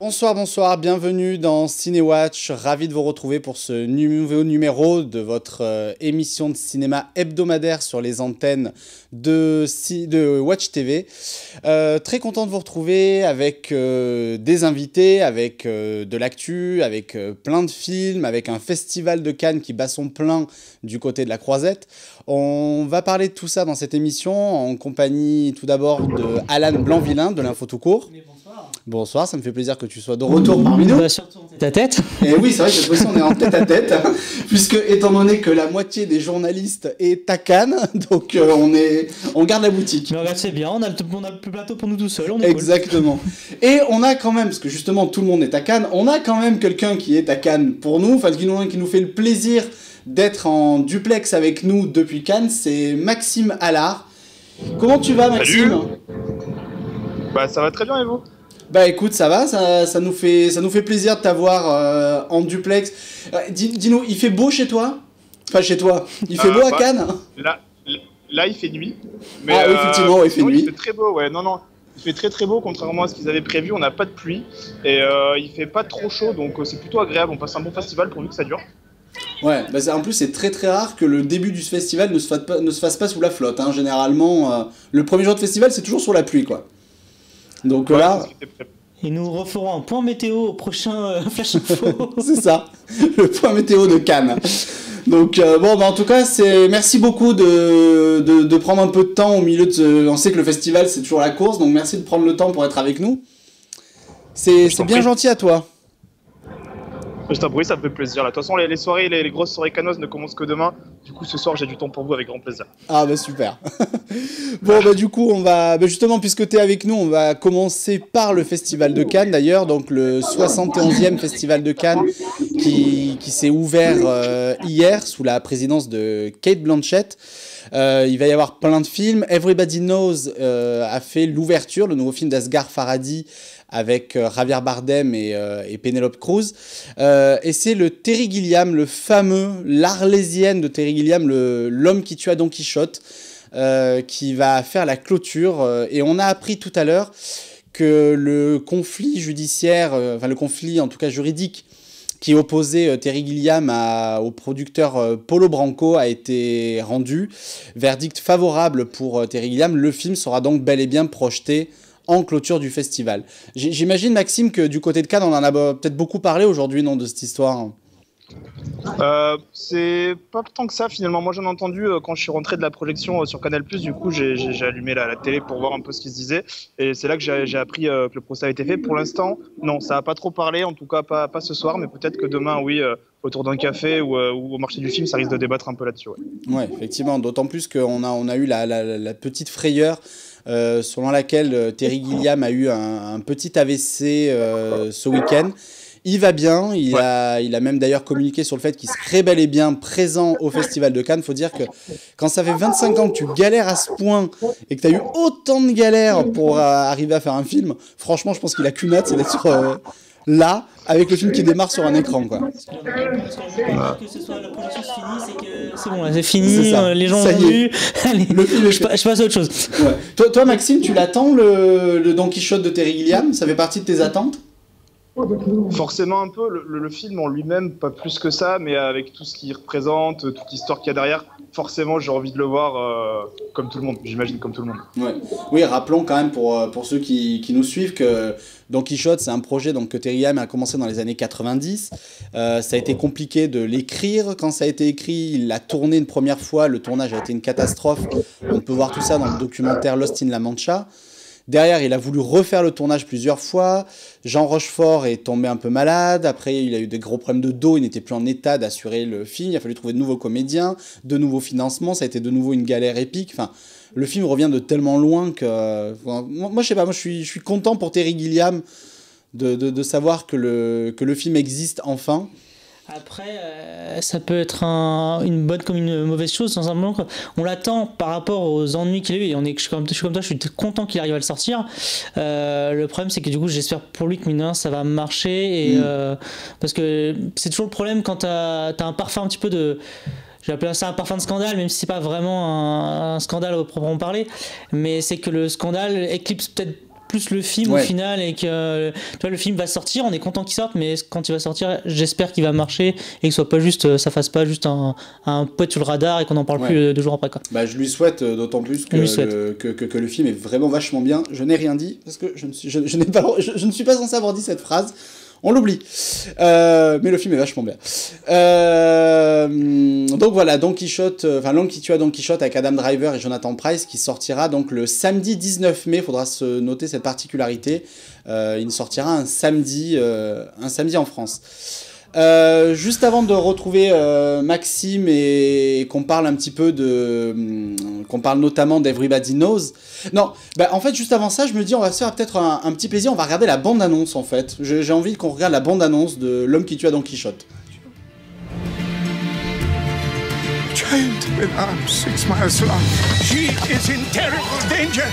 Bonsoir, bonsoir, bienvenue dans CinéWatch, ravi de vous retrouver pour ce nouveau numéro de votre émission de cinéma hebdomadaire sur les antennes de Watch TV. Très content de vous retrouver avec des invités, avec de l'actu, avec plein de films, avec un festival de Cannes qui bat son plein du côté de la Croisette. On va parler de tout ça dans cette émission en compagnie tout d'abord de Alan Blanc-Villain de l'Info Tout Court. Bonsoir, ça me fait plaisir que tu sois de retour parmi nous. Bah, surtout en tête à tête. Et oui, c'est vrai que cette fois-ci on est en tête à tête, puisque étant donné que la moitié des journalistes est à Cannes, donc on garde la boutique. Mais regarde, c'est bien, on a le plateau pour nous tout seuls, on est Exactement. Cool. Et on a quand même, parce que justement tout le monde est à Cannes, on a quand même quelqu'un qui est à Cannes pour nous, enfin qui nous fait le plaisir d'être en duplex avec nous depuis Cannes, c'est Maxime Allard. Comment tu vas, Maxime ? Salut. Bah ça va très bien et vous ? Bah écoute, ça va, ça nous fait plaisir de t'avoir en duplex. Dis-nous, il fait beau chez toi ? Enfin chez toi, il fait beau à Cannes ? Là il fait nuit. Mais oui, effectivement, il fait nuit. Il fait très beau, ouais, non. Il fait très très beau, contrairement à ce qu'ils avaient prévu, on n'a pas de pluie. Et il fait pas trop chaud, donc c'est plutôt agréable, on passe un bon festival pourvu que ça dure. Ouais, bah en plus c'est très très rare que le début du festival ne se fasse pas sous la flotte. Hein. Généralement, le premier jour de festival c'est toujours sur la pluie, quoi. Donc ouais, là... Et nous referons un point météo au prochain Flash Info. C'est ça, le point météo de Cannes. Donc bon, bah en tout cas, merci beaucoup de prendre un peu de temps au milieu de... On sait que le festival c'est toujours la course, donc merci de prendre le temps pour être avec nous. C'est bien gentil à toi. Je t'en prie, ça me fait plaisir. De toute façon, les soirées, les grosses soirées cannoises ne commencent que demain. Du coup, ce soir, j'ai du temps pour vous avec grand plaisir. Ah bah super. Bon bah du coup, on va justement, puisque tu es avec nous, on va commencer par le Festival de Cannes d'ailleurs, donc le 71e Festival de Cannes qui s'est ouvert hier sous la présidence de Cate Blanchett. Il va y avoir plein de films. Everybody Knows a fait l'ouverture, le nouveau film d'Asghar Farhadi avec Javier Bardem et Penelope Cruz. Et c'est le Terry Gilliam, le fameux, l'Arlésienne de Terry Gilliam, l'homme qui tua Don Quichotte, qui va faire la clôture. Et on a appris tout à l'heure que le conflit judiciaire, enfin le conflit en tout cas juridique, qui opposait Terry Gilliam au producteur Polo Branco a été rendu. Verdict favorable pour Terry Gilliam. Le film sera donc bel et bien projeté en clôture du festival. J'imagine, Maxime, que du côté de Cannes, on en a peut-être beaucoup parlé aujourd'hui, non, de cette histoire. C'est pas tant que ça finalement. Moi j'en ai entendu quand je suis rentré de la projection sur Canal+, du coup j'ai allumé la télé pour voir un peu ce qui se disait et c'est là que j'ai appris que le procès a été fait. Pour l'instant, non, ça a pas trop parlé, en tout cas pas ce soir, mais peut-être que demain, oui, autour d'un café ou au marché du film, ça risque de débattre un peu là-dessus. Ouais, effectivement, d'autant plus qu'on a eu la petite frayeur selon laquelle Terry Gilliam a eu un petit AVC ce week-end. Il va bien, il a même d'ailleurs communiqué sur le fait qu'il serait bel et bien présent au Festival de Cannes. Faut dire que quand ça fait 25 ans que tu galères à ce point et que tu as eu autant de galères pour arriver à faire un film, franchement, je pense qu'il a qu'une hâte, c'est d'être là, avec le film qui démarre sur un écran, quoi. Que ce soit la production c'est bon, là, c'est fini, les gens ont vu. Allez, je passe à autre chose. Ouais. Toi, Maxime, tu l'attends, le Don Quichotte de Terry Gilliam ? Ça fait partie de tes attentes ? Forcément un peu, le film en lui-même, pas plus que ça, mais avec tout ce qu'il représente, toute l'histoire qu'il y a derrière, forcément j'ai envie de le voir comme tout le monde, j'imagine comme tout le monde. Ouais. Oui, rappelons quand même pour ceux qui nous suivent que Don Quichotte, c'est un projet donc, que Terry Gilliam a commencé dans les années 90. Ça a été compliqué de l'écrire. Quand ça a été écrit, il l'a tourné une première fois, le tournage a été une catastrophe. On peut voir tout ça dans le documentaire Lost in La Mancha. Derrière, il a voulu refaire le tournage plusieurs fois. Jean Rochefort est tombé un peu malade. Après, il a eu des gros problèmes de dos. Il n'était plus en état d'assurer le film. Il a fallu trouver de nouveaux comédiens, de nouveaux financements. Ça a été de nouveau une galère épique. Enfin, le film revient de tellement loin que... Moi, je sais pas. Moi, je suis content pour Terry Gilliam de savoir que le film existe enfin. Après, ça peut être une bonne comme une mauvaise chose, sans simplement on l'attend par rapport aux ennuis qu'il a eu. Et je suis comme toi, je suis content qu'il arrive à le sortir. Le problème, c'est que du coup, j'espère pour lui que mine de rien, ça va marcher. Parce que c'est toujours le problème quand t'as un parfum un petit peu de... Je vais appeler ça un parfum de scandale, même si c'est pas vraiment un scandale au proprement parler. Mais c'est que le scandale éclipse peut-être plus le film au final, et que tu vois, le film va sortir, on est content qu'il sorte, mais quand il va sortir, j'espère qu'il va marcher et que soit pas juste, ça fasse pas juste un poète sur le radar et qu'on en parle plus 2 jours après, quoi. Bah, je lui souhaite d'autant plus que le film est vraiment vachement bien. Je n'ai rien dit parce que je ne suis pas censé avoir dit cette phrase. On l'oublie. Mais le film est vachement bien. Donc voilà, Long qui tue à Don Quichotte avec Adam Driver et Jonathan Pryce qui sortira donc le samedi 19 mai. Il faudra se noter cette particularité. Il sortira un samedi en France. Juste avant de retrouver Maxime et qu'on parle un petit peu qu'on parle notamment d'Everybody Knows. Non, bah en fait juste avant ça, je me dis on va se faire peut-être un petit plaisir, on va regarder la bande-annonce en fait. J'ai envie qu'on regarde la bande-annonce de L'homme qui tue à Don Quichotte. Chained with arms 6 miles long. She is in terrible danger.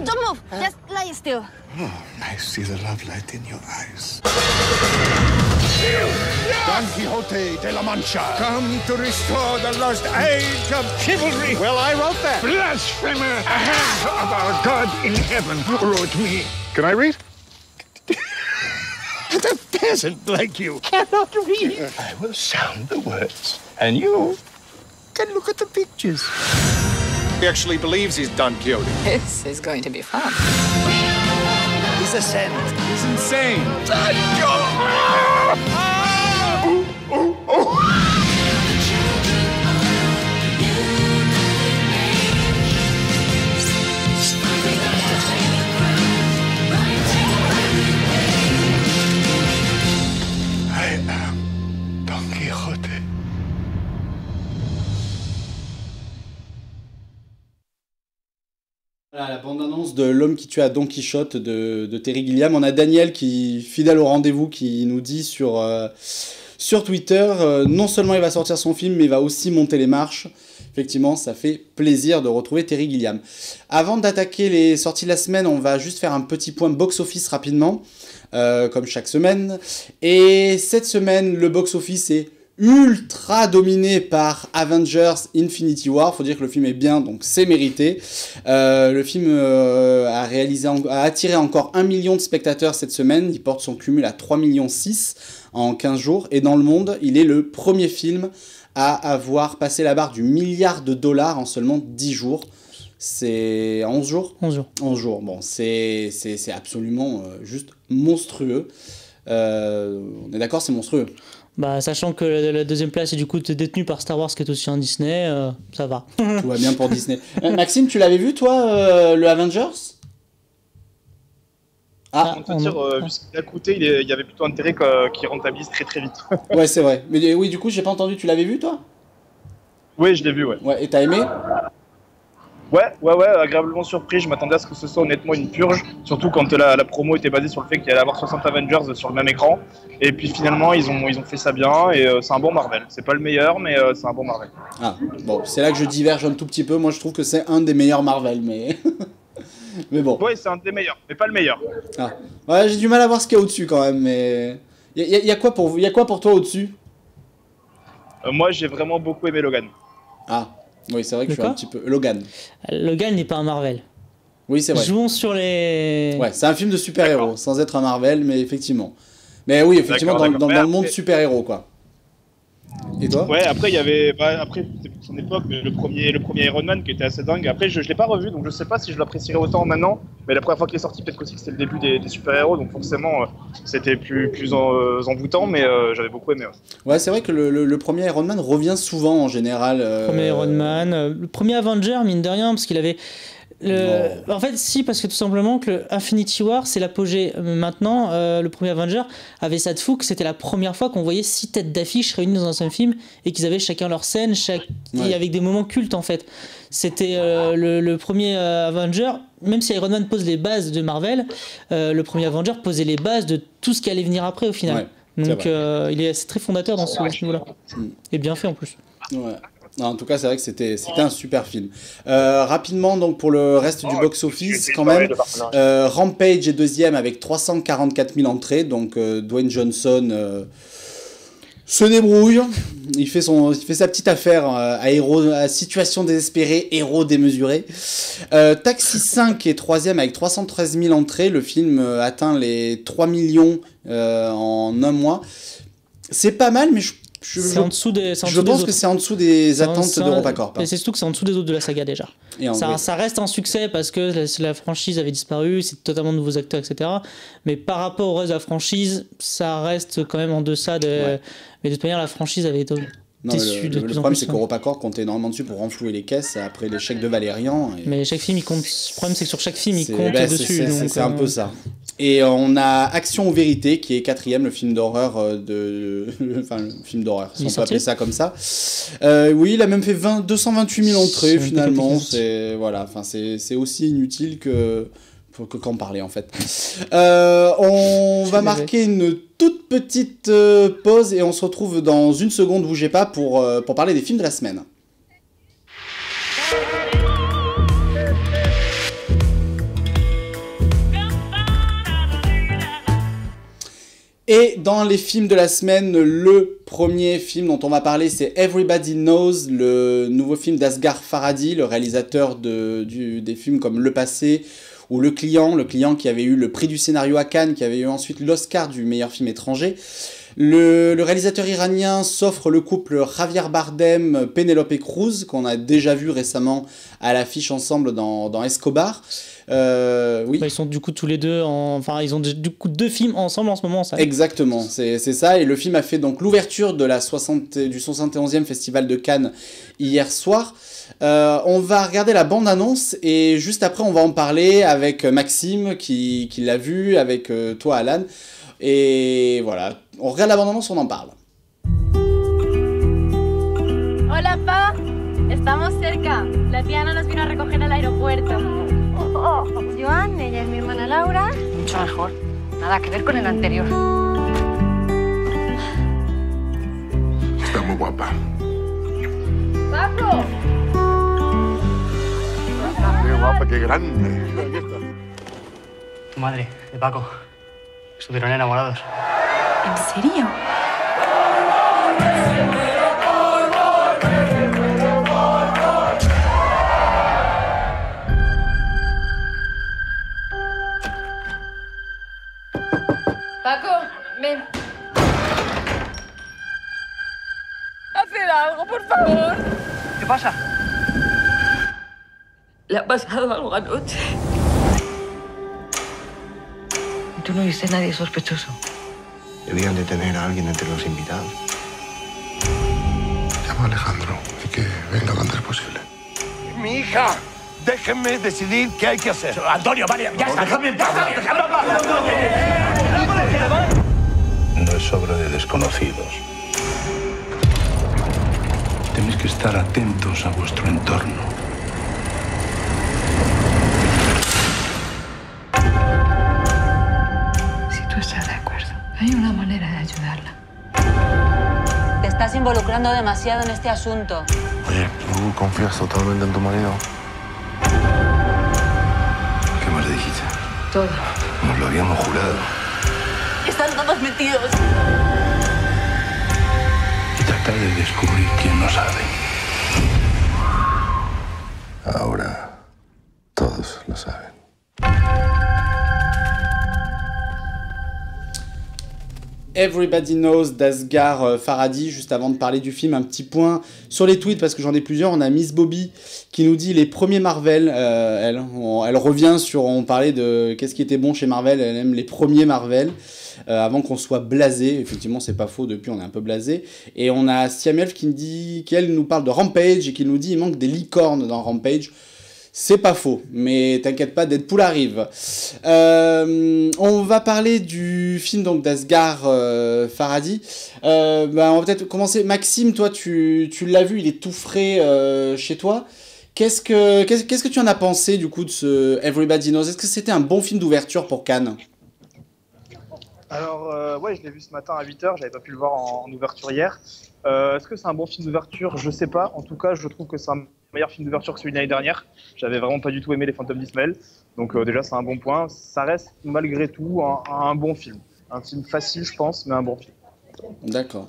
Don't move. Just lie still. Oh, I see the love light in your eyes. Don Quixote de la Mancha, come to restore the lost age of chivalry. Well, I wrote that. Blasphemer! A hand of our God in heaven wrote me. Can I read? A peasant like you cannot read. I will sound the words, and you can look at the pictures. He actually believes he's Don Quixote. This is going to be fun. He's a saint. He's insane. Don Quixote! I am Don Quixote. Voilà, la bande-annonce de L'homme qui tue à Don Quichotte de Terry Gilliam. On a Daniel qui, fidèle au rendez-vous, qui nous dit sur Twitter, non seulement il va sortir son film, mais il va aussi monter les marches. Effectivement, ça fait plaisir de retrouver Terry Gilliam. Avant d'attaquer les sorties de la semaine, on va juste faire un petit point box-office rapidement, comme chaque semaine. Et cette semaine, le box-office est ultra dominé par Avengers Infinity War. Faut dire que le film est bien, donc c'est mérité. Le film a attiré encore 1 million de spectateurs cette semaine. Il porte son cumul à 3,6 millions en 15 jours. Et dans le monde, il est le premier film à avoir passé la barre du $1 milliard en seulement 10 jours. C'est 11 jours 11 jours. 11 jours. Bon, c'est absolument juste monstrueux. On est d'accord, c'est monstrueux. Bah, sachant que la deuxième place est du coup détenue par Star Wars, qui est aussi un Disney, ça va. Tout va bien pour Disney. Maxime, tu l'avais vu toi, le Avengers? On peut dire, vu ce qu'il a coûté, il y avait plutôt intérêt qu'il rentabilise très très vite. Ouais, c'est vrai. Mais oui, du coup, j'ai pas entendu. Tu l'avais vu toi? Oui, je l'ai vu, ouais. Ouais, et t'as aimé? Ouais, agréablement surpris. Je m'attendais à ce que ce soit honnêtement une purge, surtout quand la promo était basée sur le fait qu'il allait avoir 60 Avengers sur le même écran. Et puis finalement, ils ont fait ça bien et c'est un bon Marvel. C'est pas le meilleur, mais c'est un bon Marvel. Ah, bon, c'est là que je diverge un tout petit peu. Moi, je trouve que c'est un des meilleurs Marvel, mais... mais bon. Ouais, c'est un des meilleurs, mais pas le meilleur. Ah. Ouais, j'ai du mal à voir ce qu'il y a au-dessus quand même, mais... Il y a quoi pour toi au-dessus? Moi, j'ai vraiment beaucoup aimé Logan. Ah, oui, c'est vrai que je suis un petit peu... Logan. Logan n'est pas un Marvel. Oui, c'est vrai. Jouons sur les... Ouais, c'est un film de super-héros, sans être un Marvel, mais effectivement. Mais oui, effectivement, dans le monde super-héros, quoi. Et toi? Ouais, après, il y avait... après, c'était pour son époque, mais le premier Iron Man qui était assez dingue. Après, je l'ai pas revu, donc je sais pas si je l'apprécierais autant maintenant. Mais la première fois qu'il est sorti, peut-être aussi que c'était le début des super-héros, donc forcément, c'était plus envoûtant, mais j'avais beaucoup aimé. Ouais, c'est vrai que le premier Iron Man revient souvent, en général. Le premier Iron Man, le premier Avenger, mine de rien, parce qu'il avait... En fait, si, parce que tout simplement que le Infinity War, c'est l'apogée. Maintenant, le premier Avenger avait ça de fou que c'était la première fois qu'on voyait 6 têtes d'affiche réunies dans un seul film et qu'ils avaient chacun leur scène, et avec des moments cultes en fait. C'était le premier Avenger, même si Iron Man pose les bases de Marvel, le premier Avenger posait les bases de tout ce qui allait venir après au final. Ouais, donc c'est très fondateur dans ce niveau-là. Et bien fait en plus. Ouais. Non, en tout cas, c'est vrai que c'était un super film. Rapidement, donc pour le reste du box-office, quand même, Rampage est deuxième avec 344 000 entrées. Donc Dwayne Johnson se débrouille. Il fait sa petite affaire à situation désespérée, héros démesuré. Taxi 5 est 3e avec 313 000 entrées. Le film atteint les 3 millions en un mois. C'est pas mal, mais je pense que c'est en dessous des attentes d'EuropaCorp. Et c'est surtout que c'est en dessous des autres de la saga déjà. Ça reste un succès parce que la franchise avait disparu, c'est totalement de nouveaux acteurs, etc. Mais par rapport au reste de la franchise, ça reste quand même en deçà de... Ouais. Mais de toute manière, la franchise avait été déçue de plus en plus. Le problème, c'est qu'EuropaCorp comptait énormément dessus pour renflouer les caisses après l'échec de Valérian. Mais chaque film, il compte... Le problème, c'est que sur chaque film, il compte dessus. C'est un peu ça. Et on a Action ou Vérité qui est 4e, le film d'horreur enfin, le film d'horreur, si on peut appeler ça comme ça. Oui, il a même fait 228 000 entrées finalement. C'est aussi inutile qu'en parler en fait. On va marquer une toute petite pause et on se retrouve dans une seconde, bougez pas, pour parler des films de la semaine. Et dans les films de la semaine, le premier film dont on va parler, c'est Everybody Knows, le nouveau film d'Asghar Farhadi, le réalisateur des films comme Le Passé ou Le Client qui avait eu le prix du scénario à Cannes, qui avait eu ensuite l'Oscar du meilleur film étranger. Le réalisateur iranien s'offre le couple Javier Bardem, Penélope Cruz, qu'on a déjà vu récemment à l'affiche ensemble dans Escobar. Oui. Ils sont du coup tous les deux ils ont du coup 2 films ensemble en ce moment, ça. Exactement, c'est ça. Et le film a fait donc l'ouverture de du 71e Festival de Cannes hier soir. On va regarder la bande-annonce et juste après on va en parler avec Maxime qui l'a vu, avec toi Alan. Et voilà, on regarde la bande-annonce, on en parle. Hola, Pa. Estamos cerca. La tía Ana nos vino a recoger al aeropuerto. Joan, ella es mi hermana Laura. Mucho mejor. Nada que ver con el anterior. Está muy guapa. ¡Paco! Qué guapa, qué grande. Tu madre, de Paco. Estuvieron enamorados. ¿En serio? Paco, ven. Haced algo, por favor. ¿Qué pasa? ¿Le ha pasado algo anoche? ¿Tú no viste a nadie sospechoso? Debían de tener a alguien entre los invitados. Llama a Alejandro y que venga lo antes posible. Mi hija, déjenme decidir qué hay que hacer. Antonio, vale, ya está, déjame en paz. No es obra de desconocidos. Tenéis que estar atentos a vuestro entorno. Si tú estás de acuerdo, hay una manera de ayudarla. Te estás involucrando demasiado en este asunto. Oye, ¿tú confías totalmente en tu marido? ¿Qué más le dijiste? Todo. Nos lo habíamos jurado. Están todos metidos. Y tratar de descubrir quién no sabe. Ahora todos lo saben. Everybody Knows d'Asghar Farhadi. Juste avant de parler du film, un petit point sur les tweets parce que j'en ai plusieurs. On a Miss Bobby qui nous dit les premiers Marvel. Elle revient sur, on parlait de qu'est-ce qui était bon chez Marvel. Elle aime les premiers Marvel avant qu'on soit blasé. Effectivement, c'est pas faux. Depuis, on est un peu blasé. Et on a Siamelf qui elle nous parle de Rampage et qui nous dit il manque des licornes dans Rampage. C'est pas faux, mais t'inquiète pas, Deadpool arrive. On va parler du film donc d'Asghar Farhadi. On va peut-être commencer. Maxime, toi, tu l'as vu, il est tout frais chez toi. Qu'est-ce que tu en as pensé du coup de ce Everybody Knows? Est-ce que c'était un bon film d'ouverture pour Cannes? Alors, ouais, je l'ai vu ce matin à 8h, j'avais pas pu le voir en ouverture hier. Est-ce que c'est un bon film d'ouverture? Je sais pas. En tout cas, je trouve que c'est un meilleur film d'ouverture que celui de l'année dernière. J'avais vraiment pas du tout aimé Les Fantômes d'Ismaël. Donc déjà, c'est un bon point. Ça reste malgré tout un bon film. Un film facile, je pense, mais un bon film. D'accord.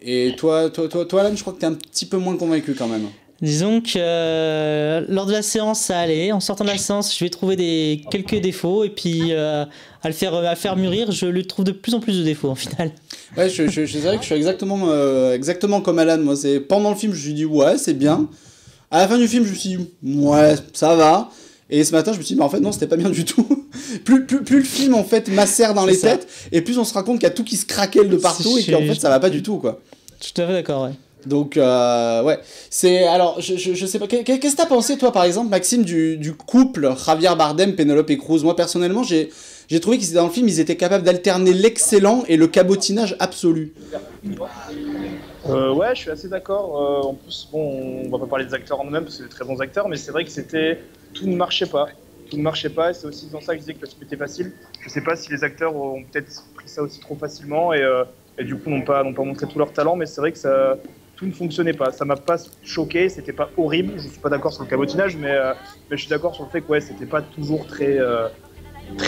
Et toi, Alan, je crois que t'es un petit peu moins convaincu quand même. Disons que lors de la séance, ça allait. En sortant de la séance, je vais trouver quelques défauts. Et puis, à le faire mûrir, je lui trouve de plus en plus de défauts, en final. Ouais, c'est vrai que je suis exactement comme Alan. Moi, pendant le film, je me suis dit, ouais, c'est bien. À la fin du film, je me suis dit, ouais, ça va. Et ce matin, je me suis dit, mais en fait, non, c'était pas bien du tout. plus le film, en fait, macère dans les têtes, et plus on se rend compte qu'il y a tout qui se craquelle de partout, et qu'en fait, ça va pas du tout, quoi. Je suis tout à fait d'accord, ouais. Donc, ouais. Alors, je sais pas. Qu'est-ce que t'as pensé, toi, par exemple, Maxime, du couple Javier Bardem, Penélope Cruz? Moi, personnellement, j'ai trouvé qu'ils étaient dans le film, ils étaient capables d'alterner l'excellent et le cabotinage absolu. Ouais, je suis assez d'accord. En plus, bon, on va pas parler des acteurs en eux-mêmes, parce que c'est de très bons acteurs, mais c'est vrai que tout ne marchait pas. Tout ne marchait pas, et c'est aussi dans ça que je disais que le film était facile. Je sais pas si les acteurs ont peut-être pris ça aussi trop facilement, et du coup n'ont pas montré tout leur talent, mais c'est vrai que tout ne fonctionnait pas. Ça m'a pas choqué, c'était pas horrible. Je suis pas d'accord sur le cabotinage, mais je suis d'accord sur le fait que ouais, c'était pas toujours très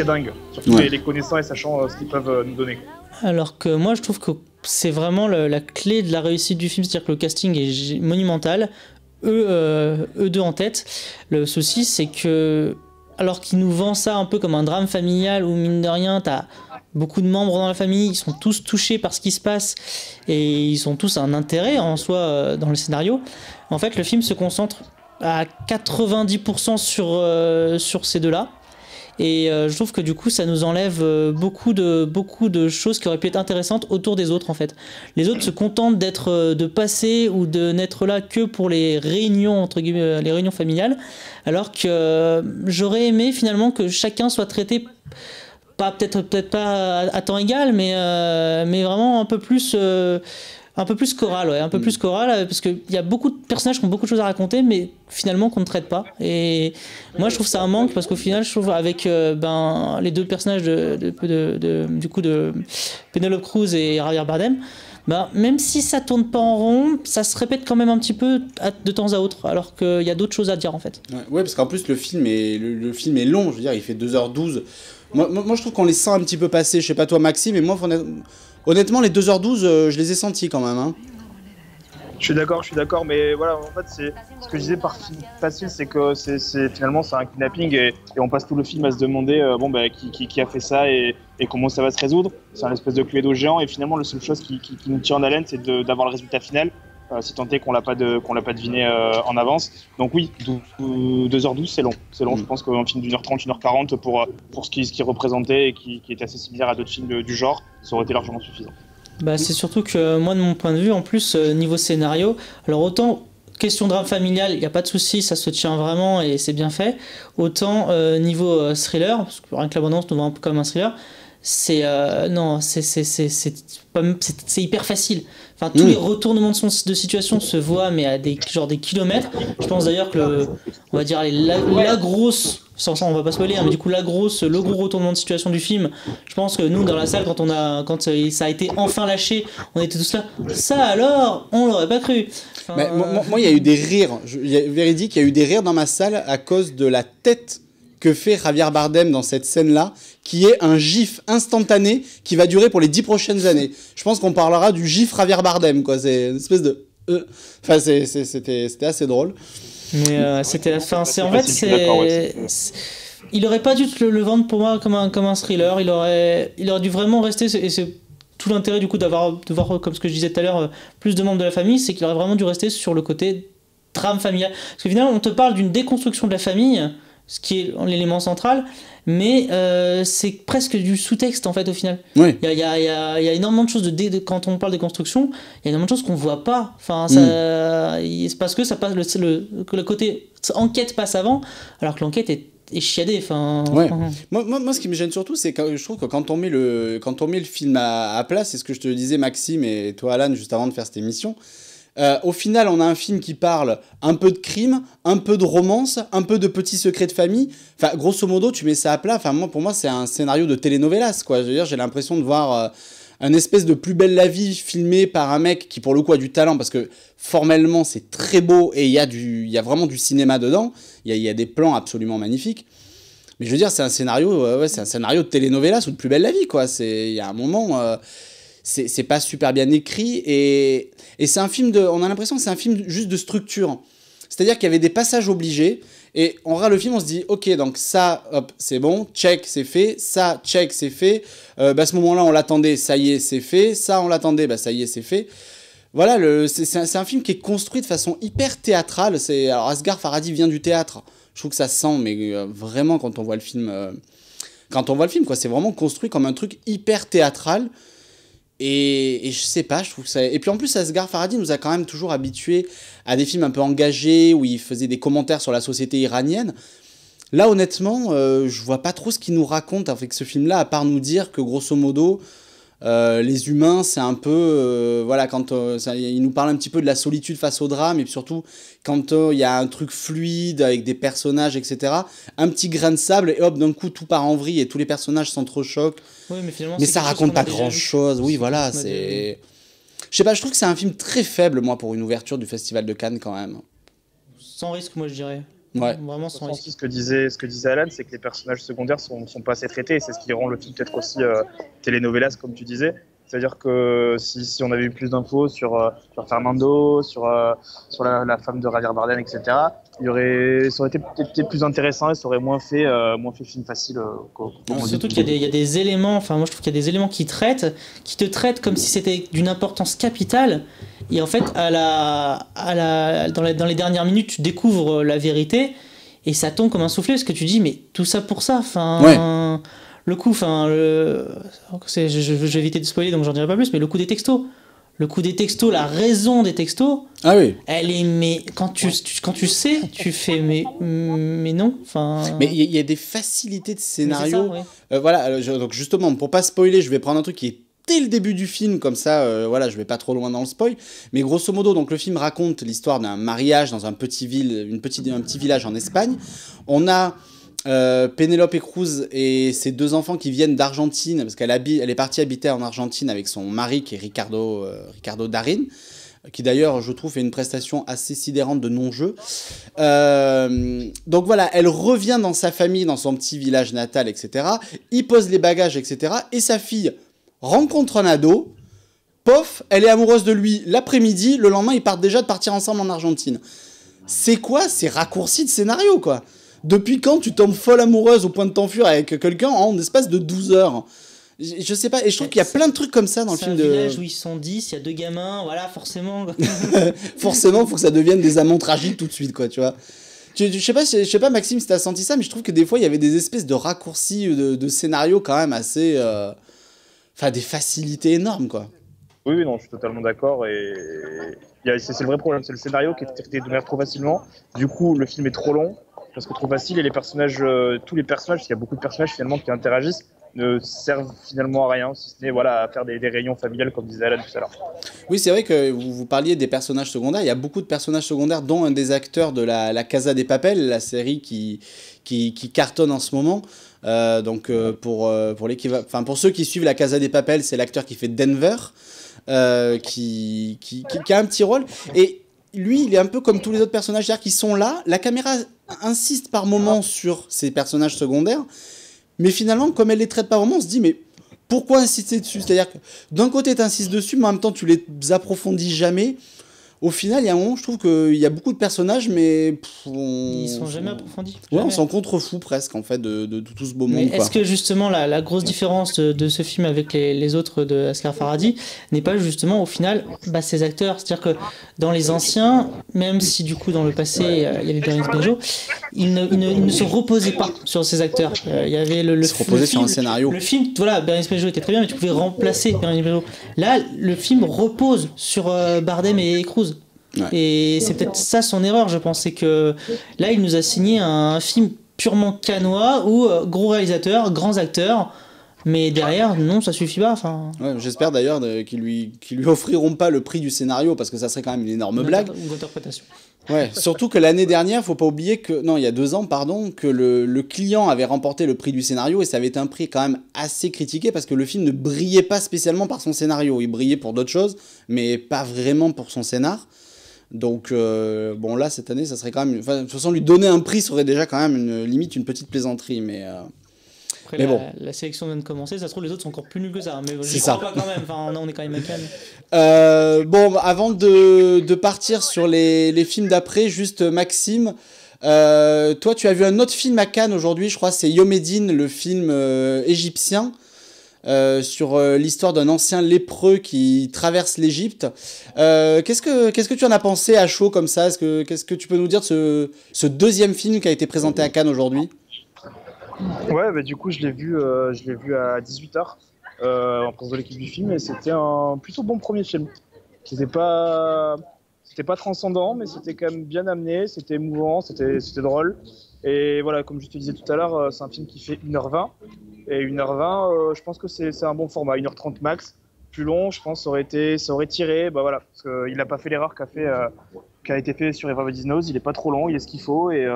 dingue. Surtout les connaissants et sachant ce qu'ils peuvent nous donner. Alors que moi, je trouve que c'est vraiment la clé de la réussite du film, c'est-à-dire que le casting est monumental. Eux deux en tête. Le souci, c'est que alors qu'ils nous vendent ça un peu comme un drame familial où mine de rien, t'as beaucoup de membres dans la famille, ils sont tous touchés par ce qui se passe et ils ont tous un intérêt en soi dans le scénario. En fait, le film se concentre à 90% sur ces deux-là. Et je trouve que du coup ça nous enlève beaucoup de choses qui auraient pu être intéressantes autour des autres en fait. Les autres se contentent de passer ou de n'être là que pour les réunions entre guillemets, les réunions familiales, alors que j'aurais aimé finalement que chacun soit traité peut-être pas à temps égal, mais vraiment un peu plus choral, ouais, un peu plus choral, parce qu'il y a beaucoup de personnages qui ont beaucoup de choses à raconter, mais finalement qu'on ne traite pas. Et moi, je trouve ça un manque, parce qu'au final, je trouve avec les deux personnages de Penélope Cruz et Javier Bardem, même si ça tourne pas en rond, ça se répète quand même un petit peu de temps à autre, alors qu'il y a d'autres choses à dire en fait. Ouais, parce qu'en plus, le film est long, je veux dire, il fait 2h12. Moi, je trouve qu'on les sent un petit peu passer. Je sais pas toi, Maxime, mais moi, honnêtement, les 2h12, je les ai sentis quand même. Hein. Je suis d'accord, mais voilà, en fait, c'est ce que je disais par film facile, c'est que finalement c'est un kidnapping et on passe tout le film à se demander qui a fait ça et comment ça va se résoudre. C'est un espèce de Cluedo géant et finalement la seule chose qui nous tient en haleine, c'est d'avoir le résultat final. Si tant est qu'on l'a pas deviné en avance. Donc oui, 2h12, c'est long. Je pense qu'un film d'1h30, 1h40 pour ce qui représentait et qui était assez similaire à d'autres films du genre, ça aurait été largement suffisant. C'est surtout que moi, de mon point de vue, en plus, niveau scénario, alors autant question drame familial, il n'y a pas de souci, ça se tient vraiment et c'est bien fait. Autant niveau thriller, parce que rien que l'abondance nous voit un peu comme un thriller, c'est hyper facile. Enfin, tous les retournements de situation se voient, mais à des kilomètres. Je pense d'ailleurs que on va dire la grosse, sans ça on va pas spoiler, mais du coup le gros retournement de situation du film. Je pense que nous dans la salle quand ça a été enfin lâché, on était tous là. Ça alors, on l'aurait pas cru. Enfin, moi il y a eu des rires. Véridique, il y a eu des rires dans ma salle à cause de la tête que fait Javier Bardem dans cette scène-là, qui est un gif instantané qui va durer pour les 10 prochaines années. Je pense qu'on parlera du gif Javier Bardem, quoi. C'est une espèce de... Enfin, c'était assez drôle. Mais en fait, il aurait pas dû le vendre pour moi comme un thriller. Il aurait dû vraiment rester... Et c'est tout l'intérêt du coup de voir, comme ce que je disais tout à l'heure, plus de membres de la famille, c'est qu'il aurait vraiment dû rester sur le côté drame familial. Parce que finalement, on te parle d'une déconstruction de la famille, ce qui est l'élément central, mais c'est presque du sous-texte en fait au final. Oui. Il y a énormément de choses quand on parle des constructions, il y a énormément de choses qu'on voit pas. Enfin, c'est parce que ça passe que le côté enquête passe avant, alors que l'enquête est chiadée. Enfin. Ouais. Moi, ce qui me gêne surtout, c'est que je trouve que quand on met le film à plat, c'est ce que je te disais Maxime et toi Alan juste avant de faire cette émission. Au final, on a un film qui parle un peu de crime, un peu de romance, un peu de petits secrets de famille. Enfin, grosso modo, tu mets ça à plat. Enfin, pour moi, c'est un scénario de telenovelas, quoi. Je veux dire, j'ai l'impression de voir un espèce de Plus belle la vie filmé par un mec qui, pour le coup, a du talent parce que formellement, c'est très beau et il y a vraiment du cinéma dedans. Il y a des plans absolument magnifiques. Mais je veux dire, c'est un scénario de telenovelas ou de Plus belle la vie, quoi. Il y a un moment... c'est pas super bien écrit et c'est un film on a l'impression que c'est un film juste de structure. C'est-à-dire qu'il y avait des passages obligés et on regarde le film, on se dit ok, donc ça, hop, c'est bon, check, c'est fait, ça, check, c'est fait, à ce moment-là on l'attendait, ça y est, c'est fait, ça on l'attendait, ça y est, c'est fait. Voilà, c'est un film qui est construit de façon hyper théâtrale. Alors Asghar Farhadi vient du théâtre, je trouve que ça se sent, mais vraiment quand on voit le film, quoi, c'est vraiment construit comme un truc hyper théâtral. Et je sais pas, je trouve que ça... Et puis en plus, Asghar Farhadi nous a quand même toujours habitués à des films un peu engagés, où il faisait des commentaires sur la société iranienne. Là, honnêtement, je vois pas trop ce qu'il nous raconte avec ce film-là, à part nous dire que, grosso modo, les humains, c'est un peu... voilà, quand il nous parle un petit peu de la solitude face au drame, et puis surtout, quand il y a un truc fluide, avec des personnages, etc., un petit grain de sable, et hop, d'un coup, tout part en vrille, et tous les personnages s'entrechoquent. Oui, mais finalement, mais ça raconte pas grand-chose. Oui, voilà, c'est... Je sais pas, je trouve que c'est un film très faible, moi, pour une ouverture du Festival de Cannes, quand même. Sans risque, moi, je dirais. Ouais. Vraiment sans risque. Ce que disait Alan, c'est que les personnages secondaires sont pas assez traités, et c'est ce qui rend le film peut-être aussi telenovelas, comme tu disais. C'est-à-dire que si on avait eu plus d'infos sur Fernando, sur la femme de Javier Bardem, etc., ça aurait été peut-être plus intéressant et ça aurait moins fait film facile. Surtout qu'il y a des éléments, enfin moi je trouve qu'il y a des éléments qui te traitent comme si c'était d'une importance capitale. Et en fait, dans les dernières minutes, tu découvres la vérité et ça tombe comme un soufflet parce que tu dis mais tout ça pour ça, enfin. Ouais. Le coup, je vais éviter de spoiler donc j'en dirai pas plus, mais le coup des textos. Le coup des textos, la raison des textos, ah oui. Elle est, mais quand tu sais, tu fais, mais non. Mais il y a des facilités de scénario. Ça, ouais. Voilà, donc justement, pour pas spoiler, je vais prendre un truc qui est dès le début du film, comme ça, voilà, je vais pas trop loin dans le spoil. Mais grosso modo, donc le film raconte l'histoire d'un mariage dans un petit village en Espagne. On a Penélope Cruz et ses 2 enfants qui viennent d'Argentine, parce qu'elle est partie habiter en Argentine avec son mari qui est Ricardo Darín, qui d'ailleurs, je trouve, fait une prestation assez sidérante de non-jeu. Donc voilà, elle revient dans sa famille, dans son petit village natal, etc. Il pose les bagages, etc. Et sa fille rencontre un ado, pof, elle est amoureuse de lui l'après-midi, le lendemain, ils partent déjà de partir ensemble en Argentine. C'est quoi ces raccourcis de scénario, quoi ? Depuis quand tu tombes folle amoureuse au point de t'enfuir avec quelqu'un en espace de 12 heures ? Je sais pas, et je trouve qu'il y a plein de trucs comme ça dans le film de... C'est un village où ils sont 10, il y a 2 gamins, voilà, forcément... Forcément, faut que ça devienne des amants tragiques tout de suite, quoi, tu vois. Je sais pas, Maxime, si t'as senti ça, mais je trouve que des fois, il y avait des espèces de raccourcis de scénario quand même assez... Enfin, des facilités énormes, quoi. Oui, non, je suis totalement d'accord, et... c'est le vrai problème, c'est le scénario qui est traité de manière trop facilement. Du coup, le film est trop long, parce que trop facile, et les personnages, tous les personnages, parce qu'il y a beaucoup de personnages finalement qui interagissent, ne servent finalement à rien, si ce n'est voilà, à faire des réunions familiales, comme disait Alan tout à l'heure. Oui, c'est vrai que vous parliez des personnages secondaires. Il y a beaucoup de personnages secondaires, dont un des acteurs de la Casa de Papel, la série qui cartonne en ce moment. Pour ceux qui suivent la Casa de Papel, c'est l'acteur qui fait Denver, qui a un petit rôle. Et lui, il est un peu comme tous les autres personnages, c'est-à-dire qu'ils sont là, la caméra insiste par moments sur ces personnages secondaires, mais finalement, comme elle les traite par moments, on se dit, mais pourquoi insister dessus ? C'est-à-dire que d'un côté, tu insistes dessus, mais en même temps, tu les approfondis jamais. Au final, il y a un moment, je trouve qu'il y a beaucoup de personnages, mais... Ils sont jamais approfondis. Ouais, on s'en contrefout presque, en fait, de tout ce beau monde. Est-ce que, justement, la grosse différence de ce film avec les autres de Asghar Farhadi n'est pas, justement, au final, ces acteurs ? C'est-à-dire que dans les anciens, même si, du coup, dans le passé, il y avait Bérénice Bejo, ils ne se reposaient pas sur ces acteurs. Il y avait le se reposaient sur un scénario. Le film, voilà, Bérénice Bejo était très bien, mais tu pouvais remplacer Bérénice Bejo. Là, le film repose sur Bardem et Cruz. Ouais. Et c'est peut-être ça son erreur, je pense, c'est que là il nous a signé un film purement canois où gros réalisateur, grands acteurs, mais derrière non, ça suffit pas. Ouais, j'espère d'ailleurs qu'ils lui offriront pas le prix du scénario, parce que ça serait quand même une énorme blague. Une interprétation. Ouais, surtout que l'année dernière, faut pas oublier que il y a 2 ans, pardon, que le client avait remporté le prix du scénario, et ça avait été un prix quand même assez critiqué parce que le film ne brillait pas spécialement par son scénario, il brillait pour d'autres choses, mais pas vraiment pour son scénar. Donc là cette année ça serait quand même, de toute façon lui donner un prix serait déjà quand même une petite plaisanterie, mais Après, Mais bon. la sélection vient de commencer. Ça se trouve, les autres sont encore plus nuls que ça. Mais C'est j'y ça. crois pas quand même. Enfin, non, on est quand même à Cannes. Bon, avant de partir sur les films d'après, juste Maxime, toi tu as vu un autre film à Cannes aujourd'hui, je crois, c'est Yomédine, le film égyptien, sur l'histoire d'un ancien lépreux qui traverse l'Égypte. Qu'est-ce que tu en as pensé à chaud comme ça? Qu'est-ce que tu peux nous dire de ce deuxième film qui a été présenté à Cannes aujourd'hui? Ouais, bah, du coup, je l'ai vu à 18h en présence de l'équipe du film et c'était un plutôt bon premier film. C'était pas transcendant, mais c'était quand même bien amené, c'était émouvant, c'était drôle. Et voilà, comme je te disais tout à l'heure, c'est un film qui fait 1h20. Et 1h20, je pense que c'est un bon format, 1h30 max. Plus long, je pense, ça aurait tiré, bah voilà, parce qu'il n'a pas fait l'erreur qui a été fait sur Everybody's Knows. Il est pas trop long, il est ce qu'il faut et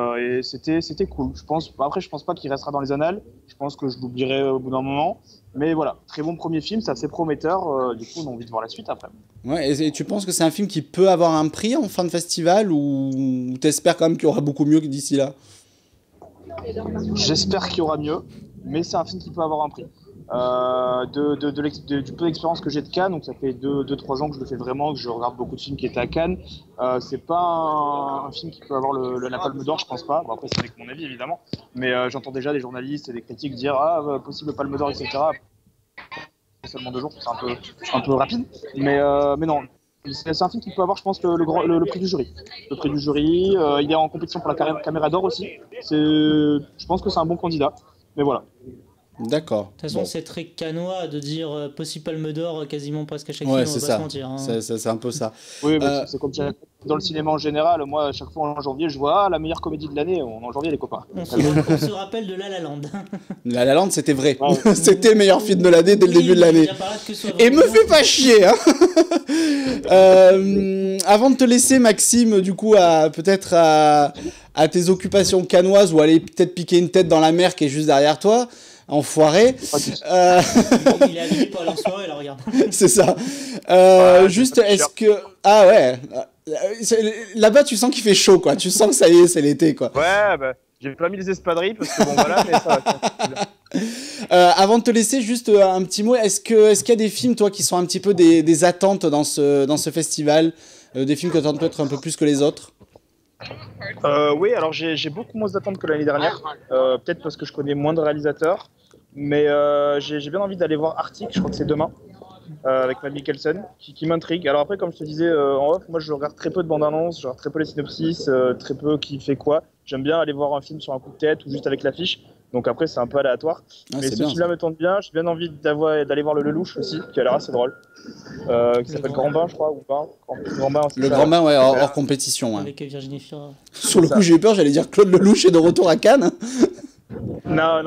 c'était cool. Après, je pense pas qu'il restera dans les annales. Je pense que je l'oublierai au bout d'un moment. Mais voilà, très bon premier film, c'est assez prometteur. Du coup, on a envie de voir la suite après. Ouais, et tu penses que c'est un film qui peut avoir un prix en fin de festival ou t'espères quand même qu'il y aura beaucoup mieux que d'ici là? J'espère qu'il y aura mieux, mais c'est un film qui peut avoir un prix. Du peu d'expérience que j'ai de Cannes, donc ça fait 2-3 ans que je le fais vraiment, que je regarde beaucoup de films qui étaient à Cannes. C'est pas un film qui peut avoir la Palme d'Or, je pense pas. Bon, après, c'est avec mon avis évidemment, mais j'entends déjà des journalistes et des critiques dire possible Palme d'Or, etc. Seulement 2 jours, c'est un peu rapide, mais non. C'est un film qui peut avoir, je pense, le prix du jury. Le prix du jury, il est en compétition pour la caméra d'or aussi. Je pense que c'est un bon candidat, mais voilà. D'accord. De toute façon, c'est très canois de dire possible Palme d'Or quasiment presque à chaque ouais, film, on va pas se mentir. Hein. C'est un peu ça. Oui, c'est comme dans le cinéma en général. Moi, à chaque fois en janvier, je vois la meilleure comédie de l'année en janvier, les copains. On se rappelle de La La Land. La La Land, c'était vrai. Ouais. C'était le meilleur film de l'année dès le début de l'année. Et me fais pas chier, hein. Avant de te laisser, Maxime, du coup, peut-être à tes occupations cannoises ou aller peut-être piquer une tête dans la mer qui est juste derrière toi. Enfoiré. Il est habillé pour aller en soirée, là, regarde. C'est ça. Juste, est-ce que... Ah ouais. Là-bas, tu sens qu'il fait chaud, quoi. Tu sens que ça y est, c'est l'été, quoi. Ouais, bah, j'ai pas mis les espadrilles parce que bon, voilà, mais ça va. Avant de te laisser, juste un petit mot. Est-ce qu'il y a des films, toi, qui sont un petit peu des attentes dans ce festival? Des films que tu attends peut-être un peu plus que les autres? Oui, alors j'ai beaucoup moins d'attentes que l'année dernière, peut-être parce que je connais moins de réalisateurs, mais j'ai bien envie d'aller voir Arctic, je crois que c'est demain, avec Matt Mikkelsen, qui m'intrigue. Alors après, comme je te disais en off, moi je regarde très peu de bandes-annonces, je regarde très peu les synopsis, très peu qui fait quoi. J'aime bien aller voir un film sur un coup de tête ou juste avec l'affiche, donc après c'est un peu aléatoire. Mais ce film-là me tente bien, j'ai bien envie d'aller voir le Lelouch aussi, qui a l'air assez drôle. Qui s'appelle Grand Bain, je crois, ou pas Grand Bain, le Grand Bain, ouais, hors compétition. Ouais. Avec Virginie Fira. Sur le coup, j'ai eu peur, j'allais dire Claude Lelouch est de retour à Cannes. Non,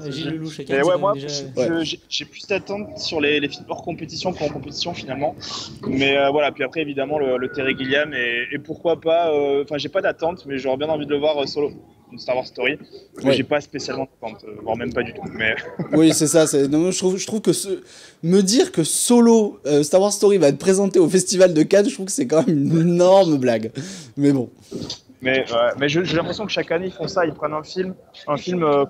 c'est Gilles Lelouch à Cannes. Ouais, moi, j'ai plus d'attentes sur les films hors compétition qu'en compétition finalement. Mais voilà, puis après, évidemment, le Terry Gilliam, et pourquoi pas. Enfin, j'ai pas d'attente, mais j'aurais bien envie de le voir solo. Une Star Wars Story, mais j'ai pas spécialement d'attente, voire même pas du tout. Mais... Oui, c'est ça. Je trouve que me dire que Solo Star Wars Story va être présenté au Festival de Cannes, je trouve que c'est quand même une énorme blague. Mais bon. Mais j'ai l'impression que chaque année ils font ça, ils prennent un film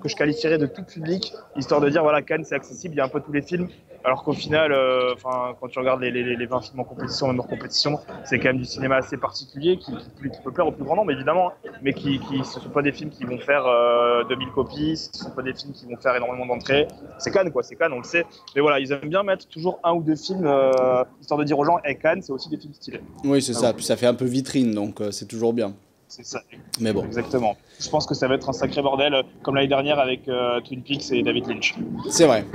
que je qualifierais de tout public, histoire de dire voilà, Cannes c'est accessible, il y a un peu tous les films, alors qu'au final, quand tu regardes les 20 films en compétition, même hors compétition, c'est quand même du cinéma assez particulier qui peut plaire au plus grand nombre évidemment, mais ce sont pas des films qui vont faire 2000 copies, ce sont pas des films qui vont faire énormément d'entrées. C'est Cannes quoi, c'est Cannes, on le sait. Mais voilà, ils aiment bien mettre toujours 1 ou 2 films, histoire de dire aux gens, Cannes c'est aussi des films stylés. Oui, c'est ça, puis ça fait un peu vitrine, donc c'est toujours bien. C'est ça. Mais bon. Exactement. Je pense que ça va être un sacré bordel, comme l'année dernière avec Twin Peaks et David Lynch. C'est vrai.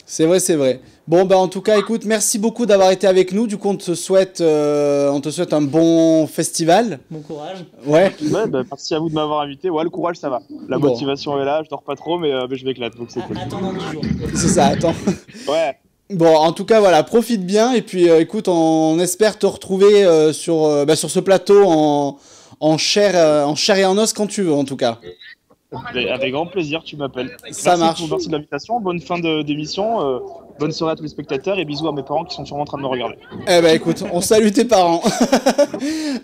C'est vrai. Bon, en tout cas, écoute, merci beaucoup d'avoir été avec nous. Du coup, on te souhaite un bon festival. Bon courage. Ouais. Merci à vous de m'avoir invité. Ouais, le courage, ça va. La motivation est là, je dors pas trop, mais je m'éclate, donc c'est cool. Attends dans 10 jours. C'est ça, attends. Ouais. Bon, en tout cas, voilà, profite bien. Et puis, écoute, on espère te retrouver sur ce plateau en chair et en os quand tu veux, en tout cas. Avec grand plaisir, tu m'appelles. Ça marche. Merci de l'invitation, bonne fin d'émission, bonne soirée à tous les spectateurs et bisous à mes parents qui sont sûrement en train de me regarder. Eh ben écoute, on salue tes parents.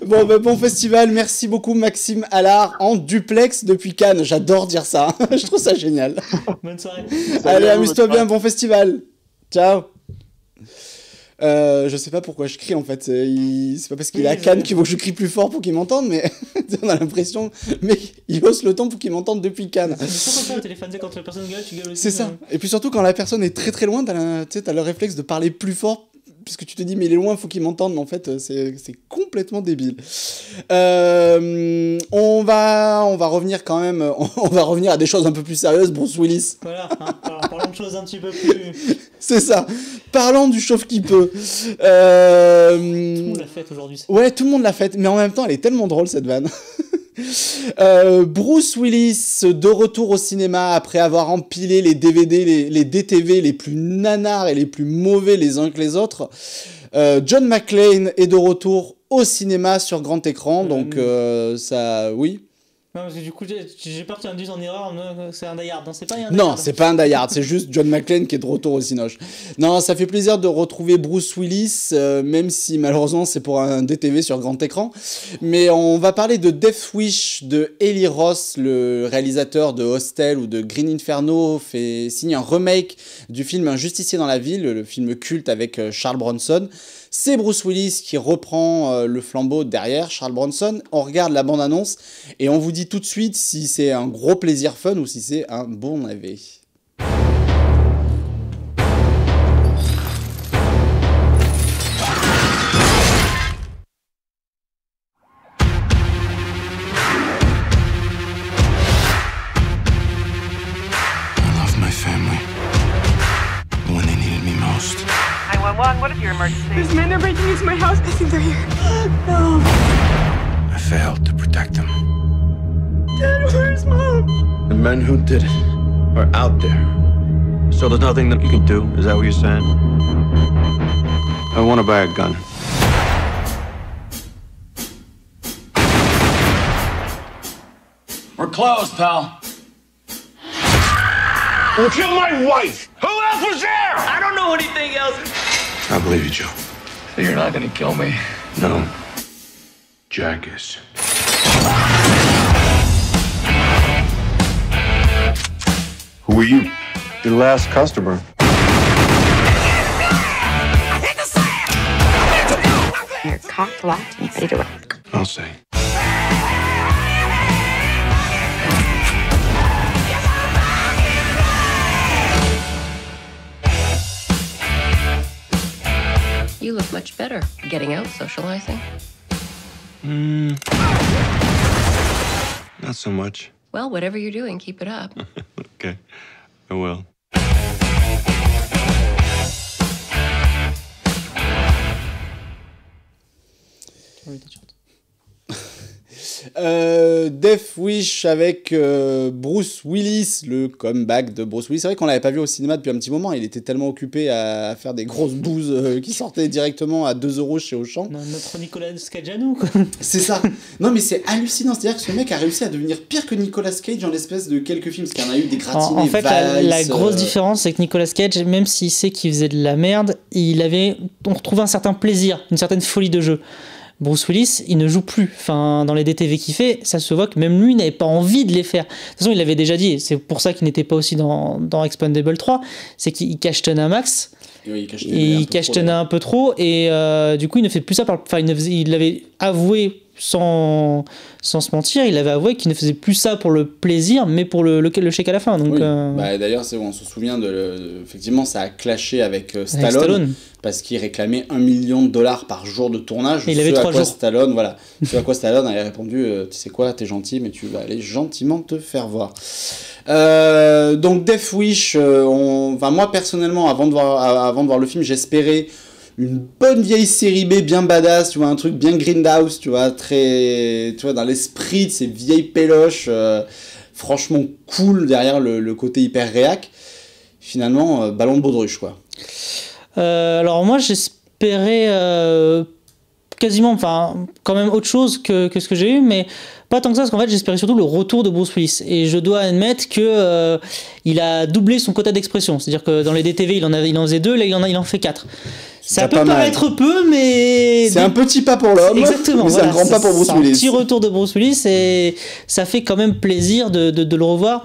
Bon festival, merci beaucoup Maxime Allard en duplex depuis Cannes, j'adore dire ça, je trouve ça génial. Bonne soirée. Allez, amuse-toi bien, bon festival. Ciao. Je sais pas pourquoi je crie en fait, c'est pas parce qu'il est à Cannes qu'il faut que je crie plus fort pour qu'il m'entende, mais on a l'impression, mec, il hausse le ton pour qu'il m'entende depuis Cannes. C'est comme ça au téléphone, quand la personne gueule, tu gueules aussi. C'est ça, et puis surtout quand la personne est très très loin, t'as le réflexe de parler plus fort, puisque tu te dis mais il est loin, faut qu'il m'entende, mais en fait c'est complètement débile. On va revenir quand même, on va revenir à des choses un peu plus sérieuses, Bruce Willis. Voilà, parlons de choses un petit peu plus... C'est ça, parlons du chauve qui peut. Tout le monde l'a faite aujourd'hui. Ouais, tout le monde l'a faite, mais en même temps elle est tellement drôle cette vanne. Bruce Willis de retour au cinéma après avoir empilé les DVD, les DTV les plus nanars et les plus mauvais les uns que les autres. John McClane est de retour au cinéma sur grand écran, donc ça, oui. Non, parce que du coup, j'ai peur que tu induises en erreur, c'est un die-hard. Non, c'est pas un die-hard. Non, c'est pas un die-hard, c'est juste John McClane qui est de retour au cinoche. Non, ça fait plaisir de retrouver Bruce Willis, même si malheureusement c'est pour un DTV sur grand écran. Mais on va parler de Death Wish de Eli Roth, le réalisateur de Hostel ou de Green Inferno, signe un remake du film Un justicier dans la ville, le film culte avec Charles Bronson. C'est Bruce Willis qui reprend le flambeau derrière Charles Bronson. On regarde la bande-annonce et on vous dit tout de suite si c'est un gros plaisir fun ou si c'est un bon navet. I love my family. But when they needed me most. 911, what is your emergency? There's men are breaking into my house. I think they're here. No. I failed to protect them. Dad, where's Mom? The men who did it are out there. So there's nothing that you can do? Is that what you're saying? I want to buy a gun. We're closed, pal. You killed my wife! Who else was there? I don't know anything else. I believe you, Joe. So you're not gonna kill me? No. Jack is. Who are you? Your last customer. You're cocked, locked, and ready to rock. I'll say. You look much better getting out socializing. Not so much. Well, whatever you're doing, keep it up. Okay, I will. Death Wish avec Bruce Willis, le comeback de Bruce Willis. C'est vrai qu'on l'avait pas vu au cinéma depuis un petit moment, il était tellement occupé à faire des grosses bouses qui sortaient directement à 2 € chez Auchan. Notre Nicolas Cage à nous, quoi. C'est ça. Non mais c'est hallucinant, c'est-à-dire que ce mec a réussi à devenir pire que Nicolas Cage en l'espèce de quelques films, parce qu'il y en a eu des gratinés. En fait, la grosse différence, c'est que Nicolas Cage, même s'il sait qu'il faisait de la merde, on retrouvait un certain plaisir, une certaine folie de jeu. Bruce Willis, il ne joue plus. Enfin, dans les DTV qu'il fait, ça se voit que même lui n'avait pas envie de les faire. De toute façon, il l'avait déjà dit, c'est pour ça qu'il n'était pas aussi dans Expendable 3, c'est qu'il cachetonnait un max. Oui, il cachetonnait un peu trop, et du coup, il ne fait plus ça. Il l'avait avoué sans se mentir, il avait avoué qu'il ne faisait plus ça pour le plaisir, mais pour le chèque à la fin. Donc, oui. D'ailleurs, on se souvient effectivement, ça a clashé avec Stallone. Parce qu'il réclamait $1 million par jour de tournage. Il avait 3 jours. Stallone, voilà. Ce à quoi Stallone avait répondu, tu sais quoi, t'es gentil, mais tu vas aller gentiment te faire voir. Donc Death Wish, moi personnellement, avant de voir le film, j'espérais une bonne vieille série B bien badass, tu vois, un truc bien Grindhouse, tu vois, dans l'esprit de ces vieilles péloches, franchement cool derrière le côté hyper réac. Finalement, ballon de baudruche, quoi. Alors moi j'espérais quasiment, quand même autre chose que ce que j'ai eu, mais Pas tant que ça, parce qu'en fait, j'espérais surtout le retour de Bruce Willis. Et je dois admettre que il a doublé son quota d'expression. C'est-à-dire que dans les DTV, il en faisait 2, là, il en fait 4. Ça peut paraître peu, mais... C'est un petit pas pour l'homme, exactement, mais c'est un grand pas pour Bruce Willis. C'est un petit retour de Bruce Willis, et ça fait quand même plaisir de le revoir.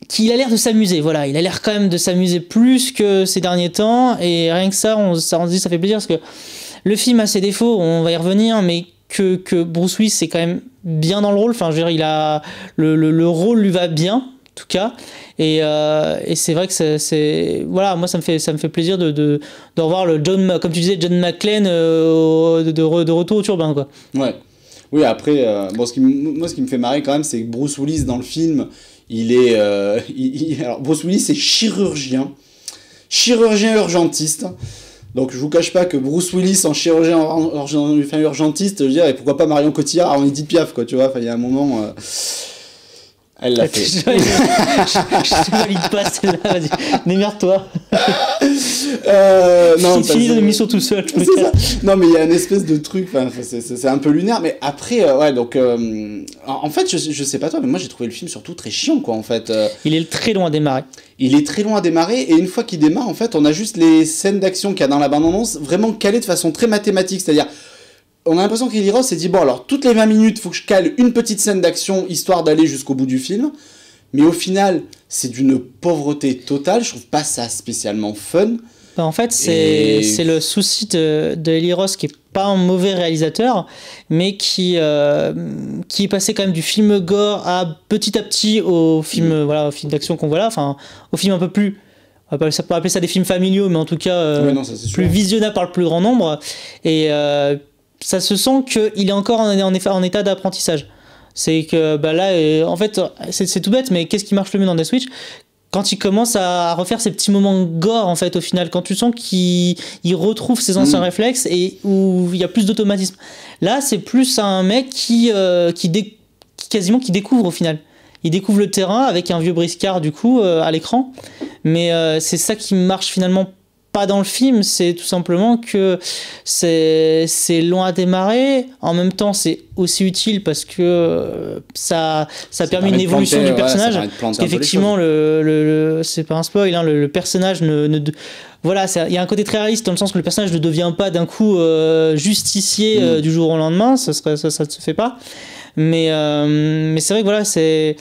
Qu'il a l'air de s'amuser, voilà. Il a l'air quand même de s'amuser plus que ces derniers temps, et rien que ça, on se dit, ça fait plaisir, parce que le film a ses défauts, on va y revenir, mais que Bruce Willis c'est quand même bien dans le rôle. Enfin, je veux dire, il a le rôle lui va bien, en tout cas. Et c'est vrai que c'est voilà, moi ça me fait plaisir de revoir le John, comme tu disais, John McClane de retour au turbin, quoi. Ouais. Oui, après, bon, ce qui me fait marrer quand même, c'est que Bruce Willis dans le film, il est, alors Bruce Willis c'est chirurgien urgentiste. Donc je vous cache pas que Bruce Willis en chirurgien urgentiste, je veux dire, et pourquoi pas Marion Cotillard en Edith Piaf, quoi, tu vois, il y a un moment, elle l'a fait. Je valide pas celle-là, vas-y, démerde-toi. Non, il finit l'émission tout seul, je me casse. Non, mais il y a une espèce de truc, c'est un peu lunaire, mais après, ouais, donc, en fait, je sais pas toi, mais moi j'ai trouvé le film surtout très chiant, quoi, en fait. Il est très loin à démarrer. Il est très loin à démarrer, et une fois qu'il démarre, en fait, on a juste les scènes d'action qu'il y a dans la bande-annonce vraiment calées de façon très mathématique, c'est-à-dire, on a l'impression qu'Eli Roth s'est dit, bon, alors, toutes les 20 minutes, il faut que je cale une petite scène d'action, histoire d'aller jusqu'au bout du film, mais au final, c'est d'une pauvreté totale, je trouve pas ça spécialement fun. En fait, c'est le souci de Eli Roth, qui est pas un mauvais réalisateur, mais qui est passé quand même du film gore à petit au film, voilà, au film d'action qu'on voit là, enfin, au film un peu plus, on peut appeler ça des films familiaux, mais en tout cas plus visionnable par le plus grand nombre, et ça se sent qu'il est encore en état d'apprentissage. C'est que bah là, en fait, c'est tout bête, mais qu'est-ce qui marche le mieux dans Death Wish ? Quand il commence à refaire ces petits moments gore, en fait, au final, quand tu sens qu'il retrouve ses anciens réflexes et où il y a plus d'automatisme. Là, c'est plus un mec qui quasiment qui découvre au final. Il découvre le terrain avec un vieux briscard, du coup, à l'écran. Mais c'est ça qui marche finalement pas dans le film, c'est tout simplement que c'est loin à démarrer. En même temps, c'est aussi utile parce que ça permet une évolution du personnage. Parce qu'effectivement, c'est pas un spoil, hein, le personnage voilà, il y a un côté très réaliste dans le sens que le personnage ne devient pas d'un coup justicier du jour au lendemain, ça ne se fait pas. Mais c'est vrai que voilà, c'est...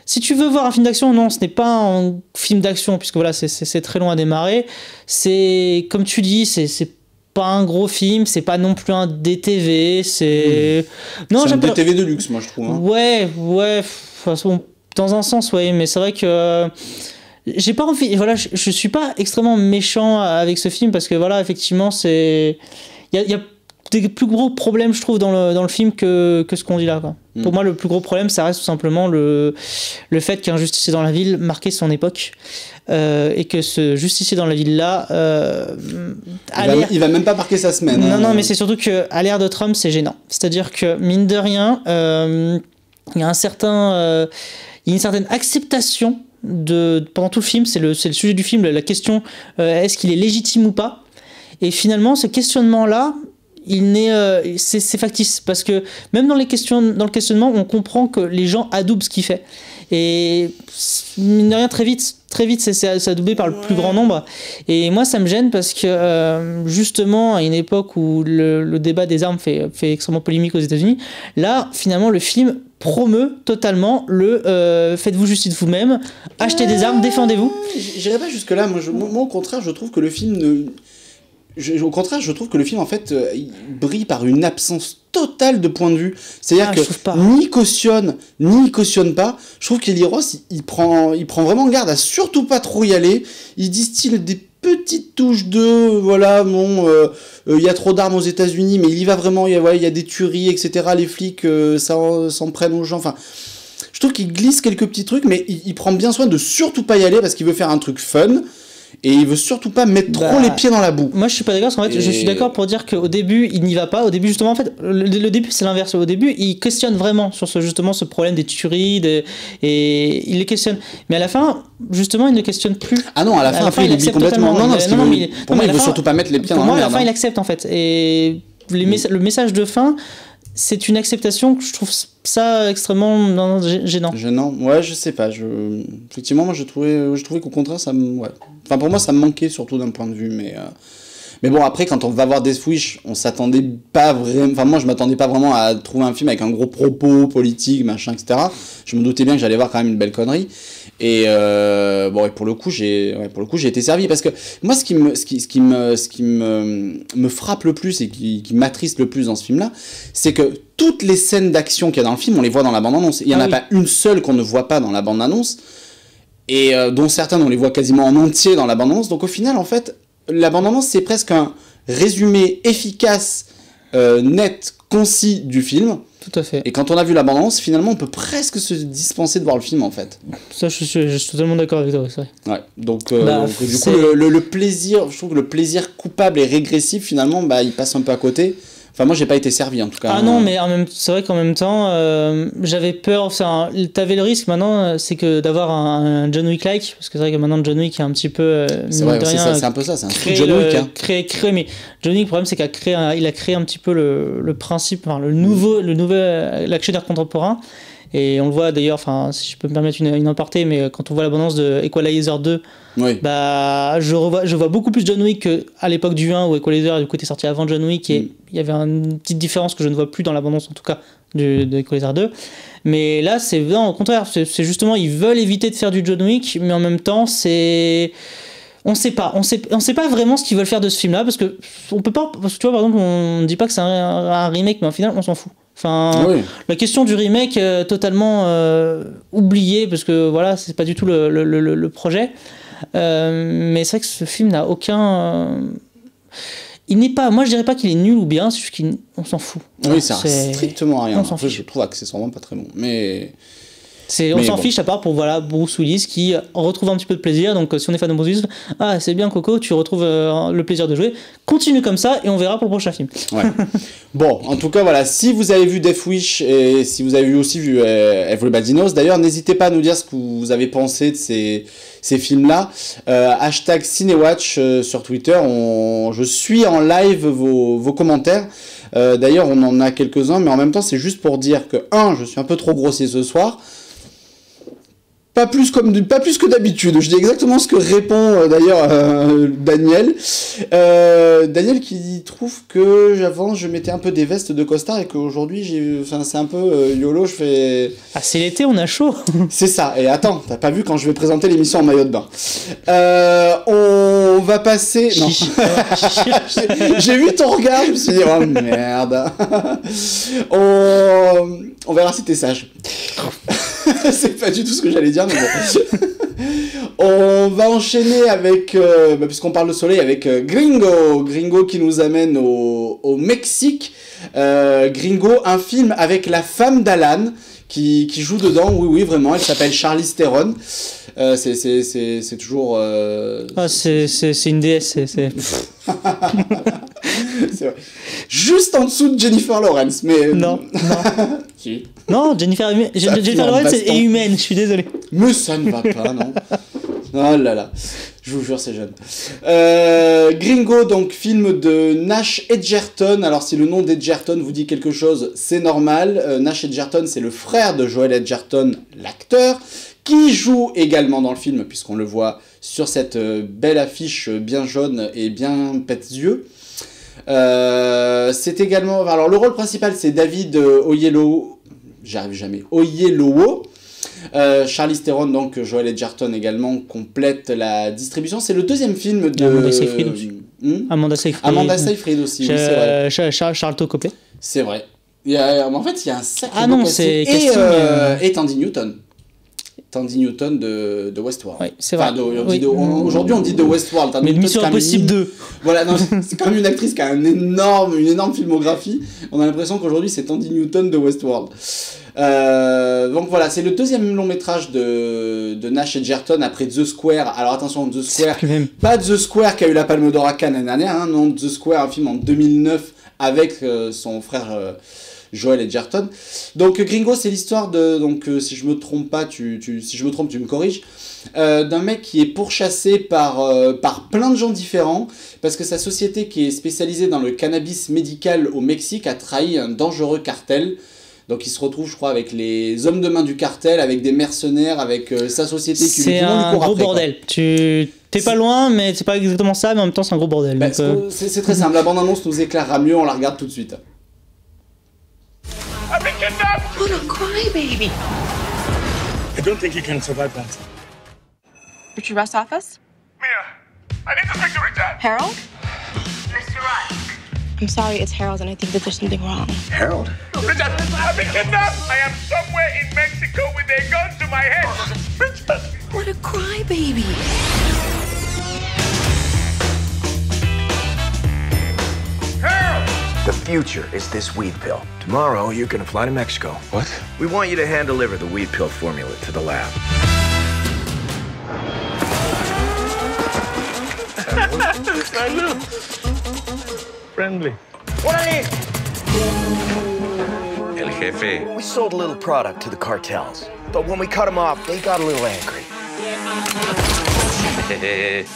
Si tu veux voir un film d'action, non, ce n'est pas un film d'action, puisque voilà, c'est très long à démarrer. C'est, comme tu dis, c'est pas un gros film, c'est pas non plus un DTV, c'est... Non, c'est un DTV de luxe, moi, je trouve. Hein. Ouais, bon, dans un sens, ouais, mais c'est vrai que... j'ai pas envie... Voilà, je suis pas extrêmement méchant avec ce film, parce que voilà, effectivement, c'est... Il y a des plus gros problèmes, je trouve, dans le film que ce qu'on dit là, quoi. Pour moi, le plus gros problème, ça reste tout simplement le fait qu'un justicier dans la ville marquait son époque, et que ce justicier dans la ville-là... il va même pas marquer sa semaine. Non, mais c'est surtout qu'à l'ère de Trump, c'est gênant. C'est-à-dire que, mine de rien, il y a une certaine acceptation pendant tout le film, c'est le sujet du film, la question, est-ce qu'il est légitime ou pas ? Et finalement, ce questionnement-là, c'est factice, parce que même dans le questionnement, on comprend que les gens adoubent ce qu'il fait, et mine de rien, très vite c'est adoubé par le plus grand nombre, et moi ça me gêne parce que justement à une époque où le débat des armes fait extrêmement polémique aux États-Unis, là finalement le film promeut totalement faites-vous justice vous-même, achetez des armes, défendez-vous. J'irai pas jusque là, moi au contraire je trouve que le film je trouve que le film, en fait, il brille par une absence totale de point de vue. C'est-à-dire que ni cautionne pas. Je trouve qu'Eli Roth, il prend vraiment garde à surtout pas trop y aller. Il distille des petites touches de, voilà, bon, il y a trop d'armes aux États-Unis, mais il y va vraiment, il y a des tueries, etc. Les flics s'en prennent aux gens, enfin... Je trouve qu'il glisse quelques petits trucs, mais il prend bien soin de surtout pas y aller parce qu'il veut faire un truc fun. Et il veut surtout pas mettre trop les pieds dans la boue. Moi je suis pas d'accord, parce qu'en fait je suis d'accord pour dire qu'au début il n'y va pas. Au début justement, en fait le début c'est l'inverse. Au début il questionne vraiment sur ce problème des tueries et il les questionne. Mais à la fin justement il ne questionne plus. Ah non, à la fin il oublie complètement. Non, pour moi il veut surtout pas mettre les pieds dans la merde. Pour moi à la fin il accepte en fait. Et le message de fin c'est une acceptation que je trouve ça extrêmement gênant. Gênant, ouais, je sais pas. Effectivement, moi, je trouvais qu'au contraire, ouais. Enfin, pour moi, ça me manquait surtout d'un point de vue, mais bon, après, quand on va voir Death Wish, on s'attendait pas vraiment. Enfin, moi, je m'attendais pas vraiment à trouver un film avec un gros propos politique, machin, etc. Je me doutais bien que j'allais voir quand même une belle connerie. Et bon, et pour le coup, j'ai été servi parce que moi, ce qui me frappe le plus et qui m'attriste le plus dans ce film-là, c'est que toutes les scènes d'action qu'il y a dans le film, on les voit dans la bande-annonce. Il y en a pas une seule qu'on ne voit pas dans la bande-annonce, et dont certaines on les voit quasiment en entier dans la bande-annonce. Donc au final, en fait, la bande-annonce, c'est presque un résumé efficace, net, concis du film. Tout à fait. Et quand on a vu la bande-annonce, finalement, on peut presque se dispenser de voir le film, en fait. Ça, je suis totalement d'accord avec toi, c'est vrai. Ouais, donc du coup, le plaisir, je trouve que le plaisir coupable et régressif, finalement, bah, il passe un peu à côté. Enfin, moi, j'ai pas été servi, en tout cas. Ah non, mais c'est vrai qu'en même temps, j'avais peur. Enfin, t'avais le risque maintenant, c'est que d'avoir un John Wick-like, parce que c'est vrai que maintenant John Wick est un petit peu. C'est vrai, c'est un peu ça, c'est un truc John Wick. Hein. Créé, mais John Wick, le problème, c'est qu'il a créé un petit peu le principe, enfin, le nouvel l'actionnaire contemporain. Et on le voit d'ailleurs, enfin, si je peux me permettre une aparté, mais quand on voit l'abondance de Equalizer 2, oui. Bah, je vois beaucoup plus John Wick qu'à l'époque du 1 où Equalizer du coup était sorti avant John Wick, et il y avait une petite différence que je ne vois plus dans l'abondance en tout cas de Equalizer 2. Mais là, non, au contraire, c'est justement, ils veulent éviter de faire du John Wick, mais en même temps, on sait pas vraiment ce qu'ils veulent faire de ce film-là, parce que on peut pas, parce que tu vois, par exemple, on dit pas que c'est un remake, mais au final, on s'en fout. Enfin, oui. La question du remake totalement oubliée, parce que voilà, c'est pas du tout le projet. Mais c'est vrai que ce film n'a aucun. Il n'est pas. Moi, je dirais pas qu'il est nul ou bien, c'est juste qu'on s'en fout. Oui, ça sert strictement à rien. On s'en fiche. Je trouve accessoirement pas très bon, mais. On s'en fiche à part pour Bruce Willis qui retrouve un petit peu de plaisir. Donc si on est fan de Bruce Willis, c'est bien Coco, tu retrouves le plaisir de jouer. Continue comme ça et on verra pour le prochain film. Ouais. Bon, en tout cas voilà, si vous avez vu Death Wish et si vous avez aussi vu Everybody Knows, d'ailleurs n'hésitez pas à nous dire ce que vous avez pensé de ces films-là. Hashtag Cinewatch sur Twitter, je suis en live vos commentaires. D'ailleurs on en a quelques-uns, mais en même temps c'est juste pour dire que je suis un peu trop grossier ce soir. Pas plus que d'habitude. Je dis exactement ce que répond d'ailleurs Daniel. Daniel qui trouve que avant je mettais un peu des vestes de costard et qu'aujourd'hui c'est un peu YOLO, je fais. Ah, c'est l'été, on a chaud. C'est ça. Et attends, t'as pas vu quand je vais présenter l'émission en maillot de bain. On va passer. Non. J'ai vu ton regard, je me suis dit oh merde. On verra si t'es sage. C'est pas du tout ce que j'allais dire, mais bon. On va enchaîner avec, puisqu'on parle de soleil, avec Gringo qui nous amène au Mexique. Gringo, un film avec la femme d'Alan qui joue dedans. Oui, vraiment, elle s'appelle Charlize Theron. C'est toujours. C'est une déesse. C'est vrai. Juste en dessous de Jennifer Lawrence, mais. Non. Si. Non, Jennifer Lawrence est humaine, je suis désolé. Mais ça ne va pas, non. Oh là là, je vous jure, c'est jeune. Gringo, donc film de Nash Edgerton. Alors si le nom d'Edgerton vous dit quelque chose, c'est normal. Nash Edgerton, c'est le frère de Joel Edgerton, l'acteur, qui joue également dans le film, puisqu'on le voit sur cette belle affiche bien jaune et bien pète-yeux. C'est également... Alors le rôle principal, c'est David Oyelowo. J'arrive jamais. Oyelowo. Charlize Theron, donc Joel Edgerton également, complète la distribution. C'est le deuxième film de... Amanda Seyfried aussi. Amanda Seyfried aussi, oui, c'est vrai. Charles Tocopé. C'est vrai. En fait, il y a un sacré non, c'est casting, et Tandy Newton. Tandy Newton de Westworld. Oui, c'est vrai. Aujourd'hui, on dit de Westworld. Mais Mission Impossible 2. Voilà, non, c'est quand même une actrice qui a une énorme filmographie. On a l'impression qu'aujourd'hui, c'est Tandy Newton de Westworld. Donc voilà, c'est le deuxième long métrage de Nash Edgerton après The Square. Alors attention, The Square, pas The Square qui a eu la Palme d'Or à Cannes l'année dernière, non, The Square, un film en 2009 avec son frère Joel Edgerton. Donc Gringo, c'est l'histoire de, donc si je me trompe pas, si je me trompe, tu me corriges, d'un mec qui est pourchassé par plein de gens différents parce que sa société qui est spécialisée dans le cannabis médical au Mexique a trahi un dangereux cartel. Donc il se retrouve, je crois, avec les hommes de main du cartel, avec des mercenaires, avec sa société qui lui court après. C'est un gros bordel. T'es pas loin, mais c'est pas exactement ça, mais en même temps c'est un gros bordel. Bah, c'est très simple, la bande-annonce nous éclairera mieux, on la regarde tout de suite. I've been kidnapped! What a crybaby. I don't think you can survive that. Richard Ross office? Mia, I need to speak to Richard. Harold? Mr. Russ. I'm sorry, it's Harold, and I think that there's something wrong. Harold? Richard, I've been kidnapped! I am somewhere in Mexico with a gun to my head. Richard! What a crybaby. Harold! The future is this weed pill. Tomorrow, you're gonna fly to Mexico. What? We want you to hand-deliver the weed pill formula to the lab. I know. Friendly. Órale! El Jefe. We sold a little product to the cartels, but when we cut them off, they got a little angry.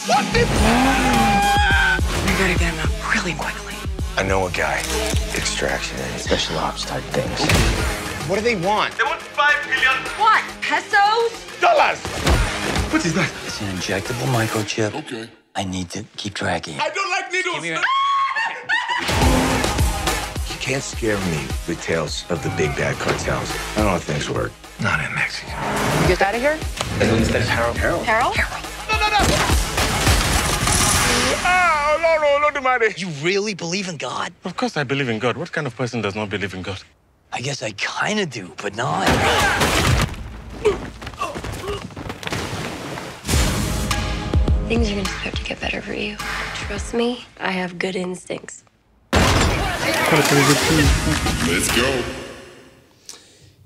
What the? We gotta get him out really quickly. I know a guy. Extraction and special ops type things. What do they want? They want 5 million. What? Pesos? Dollars! What is that? It's an injectable microchip. Okay. I need to keep tracking. I don't like needles! You can't scare me with tales of the big bad cartels. I don't know how things work. Not in Mexico. You get out of here? Harold. Harold? No! Oh, no, Madre. You really believe in God? Of course I believe in God. What kind of person does not believe in God? I guess I kinda do, but not. Things are gonna start to get better for you. Trust me, I have good instincts. Let's go.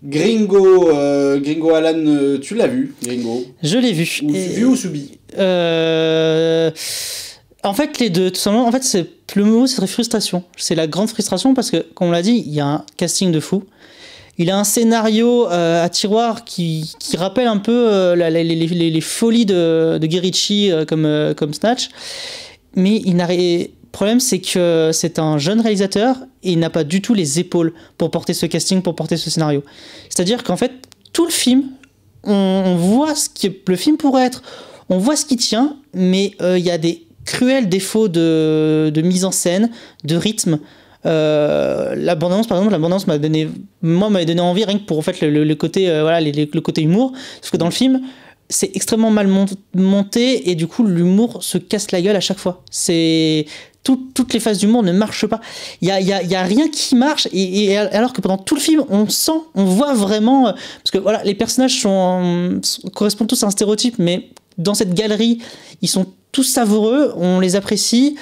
Gringo Alan, tu l'as vu, Gringo? Je l'ai vu. Vu ou subi? En fait, les deux, tout simplement. En fait, le mot, c'est frustration. C'est la grande frustration parce que, comme on l'a dit, il y a un casting de fou. Il a un scénario à tiroir qui rappelle un peu les folies de Guy Ritchie comme Snatch. Mais le problème, c'est que c'est un jeune réalisateur et il n'a pas du tout les épaules pour porter ce casting, pour porter ce scénario. C'est-à-dire qu'en fait, tout le film, on voit ce que le film pourrait être, on voit ce qui tient, mais il y a des cruels défauts de mise en scène, de rythme. La bande-annonce, par exemple, m'avait donné envie rien que pour en fait le côté le côté humour, parce que dans le film c'est extrêmement mal monté et du coup l'humour se casse la gueule à chaque fois. C'est toutes les phases d'humour ne marchent pas. Il y a rien qui marche et alors que pendant tout le film on voit vraiment parce que voilà, les personnages correspondent tous à un stéréotype, mais dans cette galerie ils sont tous savoureux, on les apprécie.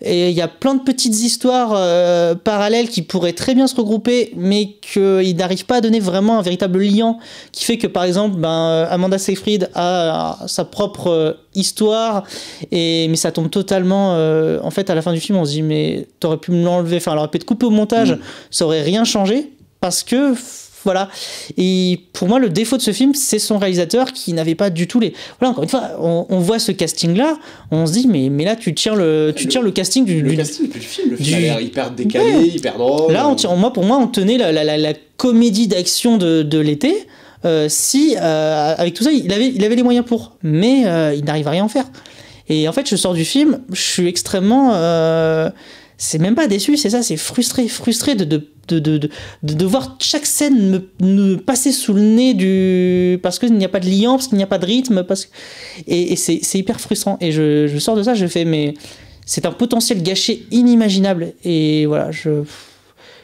Et il y a plein de petites histoires parallèles qui pourraient très bien se regrouper, mais qu'ils n'arrivent pas à donner vraiment un véritable lien, qui fait que, par exemple, Amanda Seyfried a sa propre histoire, mais ça tombe totalement... en fait, à la fin du film, on se dit, mais t'aurais pu me l'enlever, enfin, elle aurait pu être coupée au montage, ça aurait rien changé, parce que... Voilà. Et pour moi, le défaut de ce film, c'est son réalisateur qui n'avait pas du tout les... Voilà, encore une fois, on voit ce casting-là, on se dit, mais là, tu tiens le casting du casting du film. Le film a l'air hyper décalé, hyper drôle. Là, pour moi, on tenait la comédie d'action de l'été, avec tout ça, il avait les moyens pour. Mais il n'arrive à rien en faire. Et en fait, je sors du film, je suis extrêmement... c'est même pas déçu, c'est ça, c'est frustré de voir chaque scène me passer sous le nez parce qu'il n'y a pas de lien, parce qu'il n'y a pas de rythme, et c'est hyper frustrant. Et je sors de ça, je fais, mais c'est un potentiel gâché inimaginable. Et voilà, je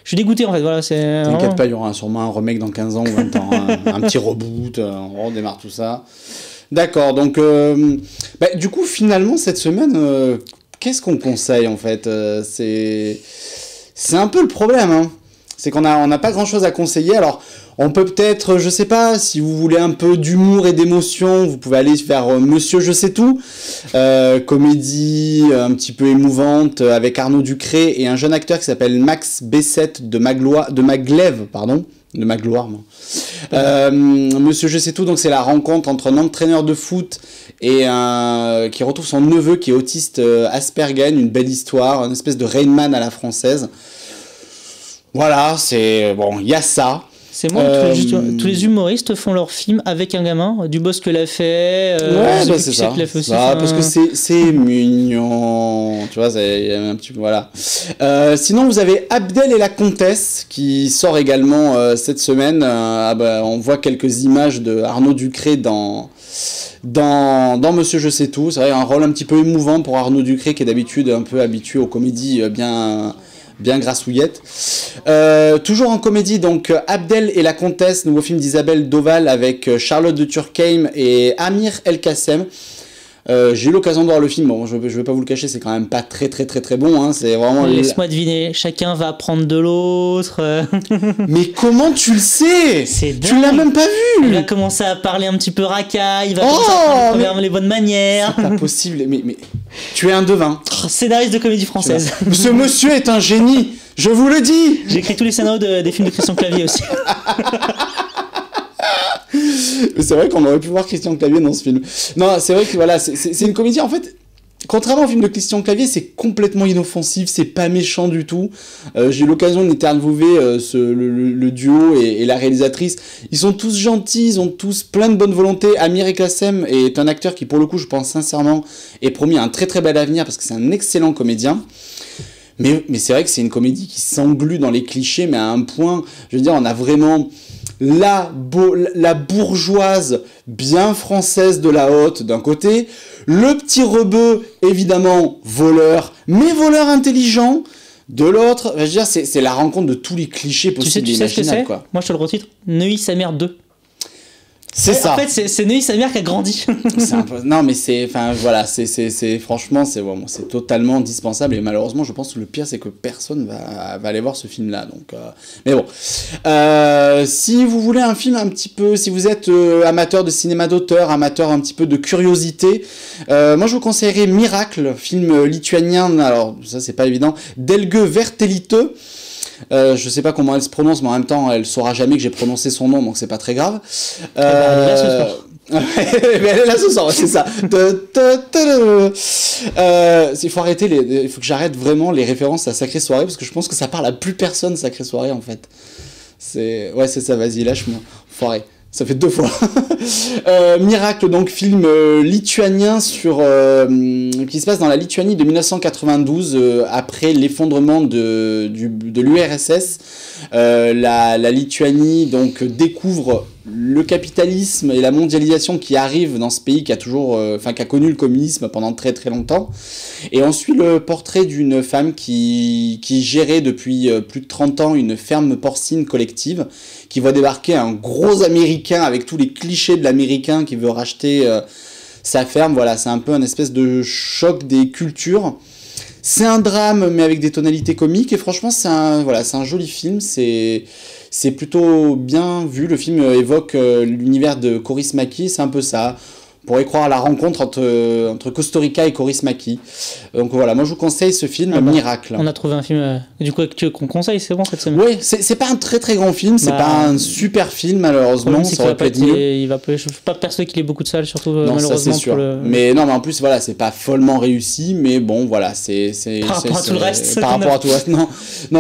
suis dégoûté en fait. Voilà, t'inquiète pas, il y aura sûrement un remake dans 15 ans ou 20 ans, un petit reboot, on redémarre tout ça. D'accord, donc du coup, finalement, cette semaine, qu'est-ce qu'on conseille en fait? C'est un peu le problème, hein. C'est qu'on n'a pas grand-chose à conseiller. Alors, On peut peut-être, je sais pas, si vous voulez un peu d'humour et d'émotion, vous pouvez aller vers Monsieur Je sais tout, comédie un petit peu émouvante avec Arnaud Ducré et un jeune acteur qui s'appelle Max Bessette de Maglev, pardon. De Magloire, moi. Monsieur Je sais tout, donc c'est la rencontre entre un entraîneur de foot et qui retrouve son neveu qui est autiste Asperger, une belle histoire, une espèce de Rain Man à la française. Voilà, c'est bon, il y a ça. C'est moi, tous les humoristes font leurs films avec un gamin. Dubosc l'a fait. Ouais, bah c'est ça. Aussi, parce que c'est mignon. Tu vois, c'est un petit peu. Voilà. Sinon, vous avez Abdel et la Comtesse qui sort également cette semaine. On voit quelques images de Arnaud Ducré dans Monsieur Je sais tout. C'est vrai, un rôle un petit peu émouvant pour Arnaud Ducré qui est d'habitude un peu habitué aux comédies bien grassouillette. Toujours en comédie, donc Abdel et la Comtesse, nouveau film d'Isabelle Doval avec Charlotte de Turckheim et Amir El Kassem. J'ai eu l'occasion de voir le film, bon, je vais pas vous le cacher, c'est quand même pas très bon, hein, c'est vraiment... Laisse-moi deviner, chacun va apprendre de l'autre. Mais comment tu le sais? Tu l'as même pas vu? Il va commencer à parler un petit peu racaille, il va commencer à apprendre les bonnes manières. C'est pas possible, mais tu es un devin. Scénariste de comédie française. Ce monsieur est un génie, je vous le dis. J'ai écrit tous les scénarios des films de Christian Clavier aussi. C'est vrai qu'on aurait pu voir Christian Clavier dans ce film. Non, c'est vrai que voilà, c'est une comédie en fait. Contrairement au film de Christian Clavier, c'est complètement inoffensif, c'est pas méchant du tout. J'ai eu l'occasion d'interviewer le duo et la réalisatrice. Ils sont tous gentils, ils ont tous plein de bonne volonté. Amir El Kassem est un acteur qui, pour le coup, je pense sincèrement, est promis un très bel avenir parce que c'est un excellent comédien. Mais c'est vrai que c'est une comédie qui s'englue dans les clichés, mais à un point, je veux dire, on a vraiment la bourgeoise bien française de la haute d'un côté, le petit rebeu évidemment voleur, mais voleur intelligent de l'autre. Je veux dire, c'est la rencontre de tous les clichés possibles et imaginables, quoi. Moi je te le retitre, Neuilly sa mère 2. C'est ça. En fait, c'est Neuilly sa mère qui a grandi. Non, mais voilà, franchement, c'est totalement indispensable et malheureusement, je pense que le pire, c'est que personne va aller voir ce film-là. Donc, mais bon, si vous voulez un film un petit peu, si vous êtes amateur de cinéma d'auteur, amateur un petit peu de curiosité, moi je vous conseillerais Miracle, film lituanien. Alors ça, c'est pas évident. D'Helge Vertelite. Je sais pas comment elle se prononce, mais en même temps, elle saura jamais que j'ai prononcé son nom, donc c'est pas très grave. Elle est là ce soir. Mais elle est là ce soir, c'est ça. Il faut arrêter il faut que j'arrête vraiment les références à Sacrée Soirée, parce que je pense que ça parle à plus personne, Sacrée Soirée, en fait. Ouais, c'est ça, vas-y, lâche-moi. Foiré. Ça fait 2 fois. Miracle, donc film lituanien qui se passe dans la Lituanie de 1992, après l'effondrement de l'URSS. La Lituanie donc découvre le capitalisme et la mondialisation qui arrivent dans ce pays qui a connu le communisme pendant très longtemps. Et on suit le portrait d'une femme qui gérait depuis plus de 30 ans une ferme porcine collective, qui voit débarquer un gros américain avec tous les clichés de l'américain qui veut racheter sa ferme. Voilà, c'est un peu un espèce de choc des cultures. C'est un drame, mais avec des tonalités comiques, et franchement, c'est un joli film, c'est plutôt bien vu. Le film évoque l'univers de Kaurismäki, c'est un peu ça. On pourrait croire à la rencontre entre Costa Rica et Kaurismäki. Donc voilà, moi je vous conseille ce film, Miracle. On a trouvé un film qu'on conseille, c'est bon cette semaine. Oui, c'est pas un très grand film, c'est pas un super film malheureusement. Ça aurait pu être mieux. Je suis pas persuadé qu'il ait beaucoup de salles, surtout non, malheureusement. Ça, c'est sûr. Mais en plus voilà, c'est pas follement réussi, mais bon voilà, par rapport à tout le reste. Par rapport à tout le reste, non,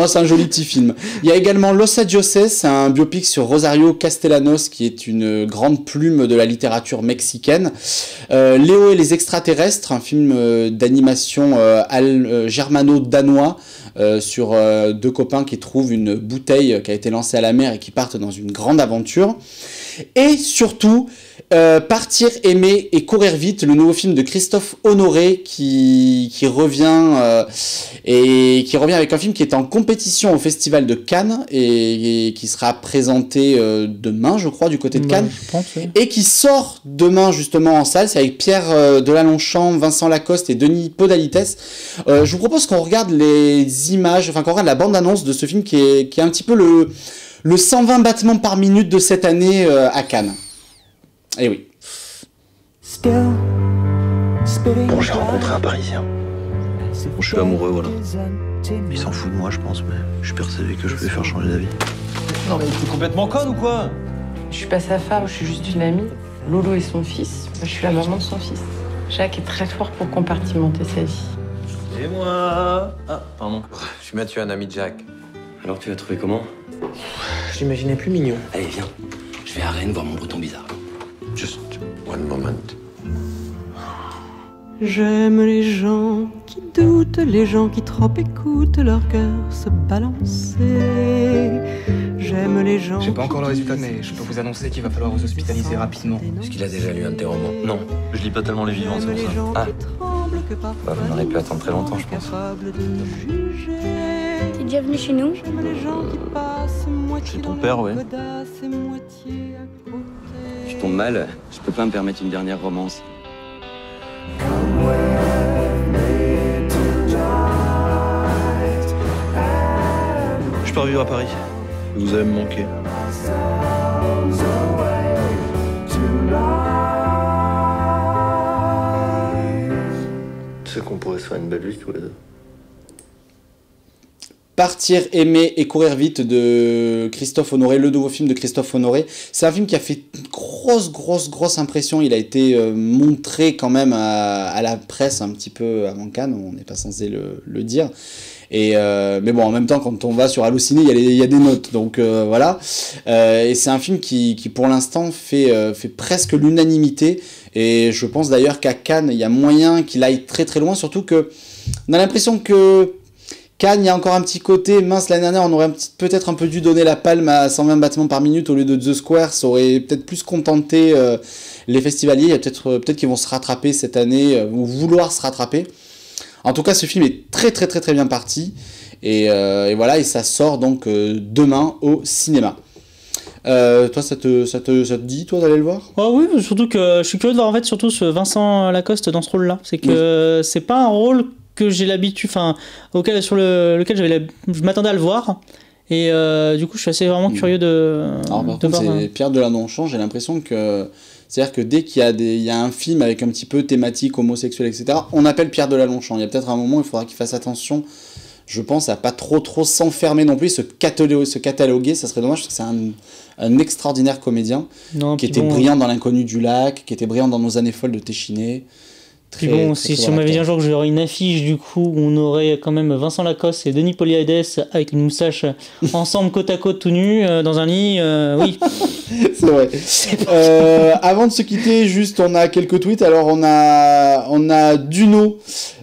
c'est un joli petit film. Il y a également Los Adioses, c'est un biopic sur Rosario Castellanos, qui est une grande plume de la littérature mexicaine. Léo et les extraterrestres, un film d'animation germano-danois sur 2 copains qui trouvent une bouteille qui a été lancée à la mer et qui partent dans une grande aventure. Et surtout, Partir, aimer et courir vite, le nouveau film de Christophe Honoré qui revient avec un film qui est en compétition au Festival de Cannes et qui sera présenté demain, je crois, du côté de Cannes, je pense, oui. Et qui sort demain justement en salle. C'est avec Pierre Delanchamp, Vincent Lacoste et Denis Podalites. Je vous propose qu'on regarde les images, qu'on regarde la bande-annonce de ce film qui est un petit peu le 120 battements par minute de cette année à Cannes. Eh oui. Bon, j'ai rencontré un Parisien. Je suis amoureux, voilà. Il s'en fout de moi, je pense, mais je suis persuadé que je vais faire changer d'avis. Non mais t'es complètement conne ou quoi? Je suis pas sa femme, je suis juste une amie. Lolo est son fils, moi, je suis la maman de son fils. Jacques est très fort pour compartimenter sa vie. Et moi? Ah, pardon. Je suis Mathieu, un ami de Jacques. Alors tu l'as trouvé comment? J'imaginais plus mignon. Allez, viens. Je vais à Rennes voir mon breton bizarre. Just one moment. J'aime les gens qui doutent, les gens qui trop écoutent leur cœur se balancer. J'aime les gens. J'ai pas encore le résultat, mais je peux vous annoncer qu'il va falloir vous hospitaliser rapidement. Est-ce qu'il a déjà lu un de tes romans? Non, je lis pas tellement les vivants, c'est pour ça. Ah. Bah, vous n'aurez pu attendre très longtemps, je pense. T'es déjà venu chez nous? Chez ton père, ouais. Je tombe mal, je peux pas me permettre une dernière romance. Je pars vivre à Paris. Vous allez me manquer. Tu sais qu'on pourrait se faire une belle vie tous les deux. Partir, aimer et courir vite de Christophe Honoré, le nouveau film de Christophe Honoré. C'est un film qui a fait une grosse impression. Il a été montré quand même à la presse un petit peu avant Cannes, on n'est pas censé le dire. Et mais bon, en même temps, quand on va sur Allociné, il y a des notes, donc voilà. Et c'est un film qui pour l'instant fait presque l'unanimité. Et je pense d'ailleurs qu'à Cannes, il y a moyen qu'il aille très loin, surtout que on a l'impression que Cannes, il y a encore un petit côté, mince, l'année dernière, on aurait peut-être un peu dû donner la palme à 120 battements par minute au lieu de The Square, ça aurait peut-être plus contenté les festivaliers, il y a peut-être qu'ils vont se rattraper cette année, ou vouloir se rattraper. En tout cas, ce film est très bien parti, et voilà, et ça sort donc demain au cinéma. Toi, ça te dit, toi, d'aller le voir? Oh oui, surtout que je suis curieux de voir en fait surtout ce Vincent Lacoste dans ce rôle-là. C'est que c'est pas un rôle que j'ai l'habitude, enfin, lequel je m'attendais à le voir, et du coup je suis assez vraiment curieux de. Alors par contre, c'est Pierre Deladonchamp, j'ai l'impression que c'est-à-dire que dès qu'il y a un film avec un petit peu thématique homosexuelle, etc., on appelle Pierre Deladonchamp. Il y a peut-être un moment où il faudra qu'il fasse attention, je pense, à pas trop s'enfermer non plus, se cataloguer, ça serait dommage, parce que c'est un extraordinaire comédien, qui était brillant dans L'Inconnu du lac, qui était brillant dans Nos années folles de Téchiné. Puis bon, si on m'avait dit un jour que j'aurais une affiche, du coup, où on aurait quand même Vincent Lacoste et Denis Poliades avec une moustache ensemble côte à côte tout nus dans un lit, oui. C'est vrai. Avant de se quitter, juste on a quelques tweets. Alors on a Duno,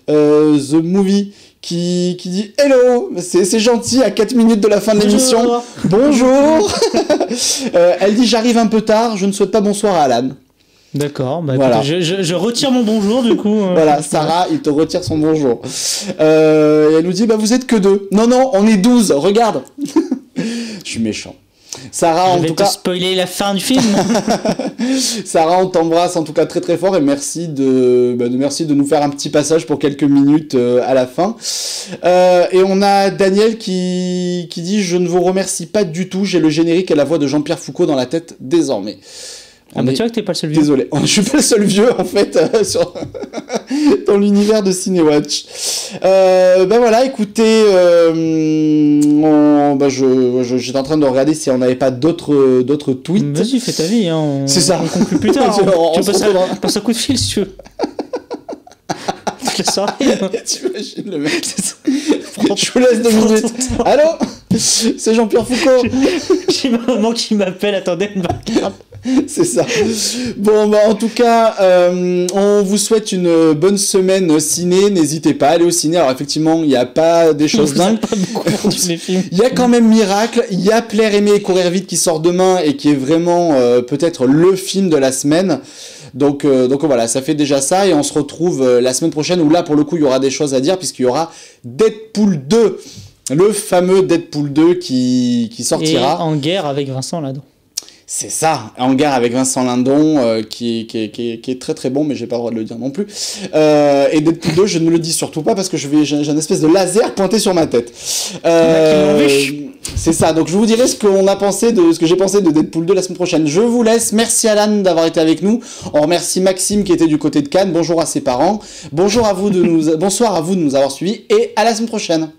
The Movie, qui dit « Hello !» C'est gentil, à 4 minutes de la fin de l'émission. Bonjour. Elle dit « J'arrive un peu tard, je ne souhaite pas bonsoir à Alan. » D'accord, bah voilà. Écoute, je retire mon bonjour du coup. Voilà, Sarah, il te retire son bonjour. Et elle nous dit, bah vous êtes que 2. Non, on est 12, regarde. Je suis méchant. Sarah, je vais te spoiler la fin du film. Sarah, on t'embrasse en tout cas très fort et merci de nous faire un petit passage pour quelques minutes à la fin. Et on a Daniel qui dit, je ne vous remercie pas du tout, j'ai le générique et la voix de Jean-Pierre Foucault dans la tête désormais. Tu vois que t'es pas le seul vieux. Désolé, je suis pas le seul vieux en fait dans l'univers de Cinéwatch. Voilà, écoutez, j'étais en train de regarder si on n'avait pas d'autres tweets. Vas-y, fais ta vie, hein. C'est ça. On conclut plus tard. Tu passes un coup de fil si tu veux. Ça arrive. T'imagines le mec. Je vous laisse 2 minutes. Allô, c'est Jean-Pierre Foucault. J'ai ma maman qui m'appelle. Attendez, elle me regarde. C'est ça. Bon, en tout cas, on vous souhaite une bonne semaine ciné. N'hésitez pas à aller au ciné. Alors, effectivement, il n'y a pas des choses dingues. Il y a quand même Miracle. Il y a Plaire, aimer et courir vite qui sort demain et qui est vraiment peut-être le film de la semaine. Donc voilà, ça fait déjà ça et on se retrouve la semaine prochaine où là, pour le coup, il y aura des choses à dire puisqu'il y aura Deadpool 2. Le fameux Deadpool 2 qui sortira. Et en guerre avec Vincent là-dedans. C'est ça, Hangar avec Vincent Lindon, qui est très très bon, mais j'ai pas le droit de le dire non plus. Et Deadpool 2, je ne le dis surtout pas parce que j'ai un espèce de laser pointé sur ma tête. C'est ça, donc je vous dirai ce que j'ai pensé de Deadpool 2 la semaine prochaine. Je vous laisse, merci Alan d'avoir été avec nous. On remercie Maxime qui était du côté de Cannes, bonjour à ses parents. Bonsoir à vous de nous avoir suivis et à la semaine prochaine.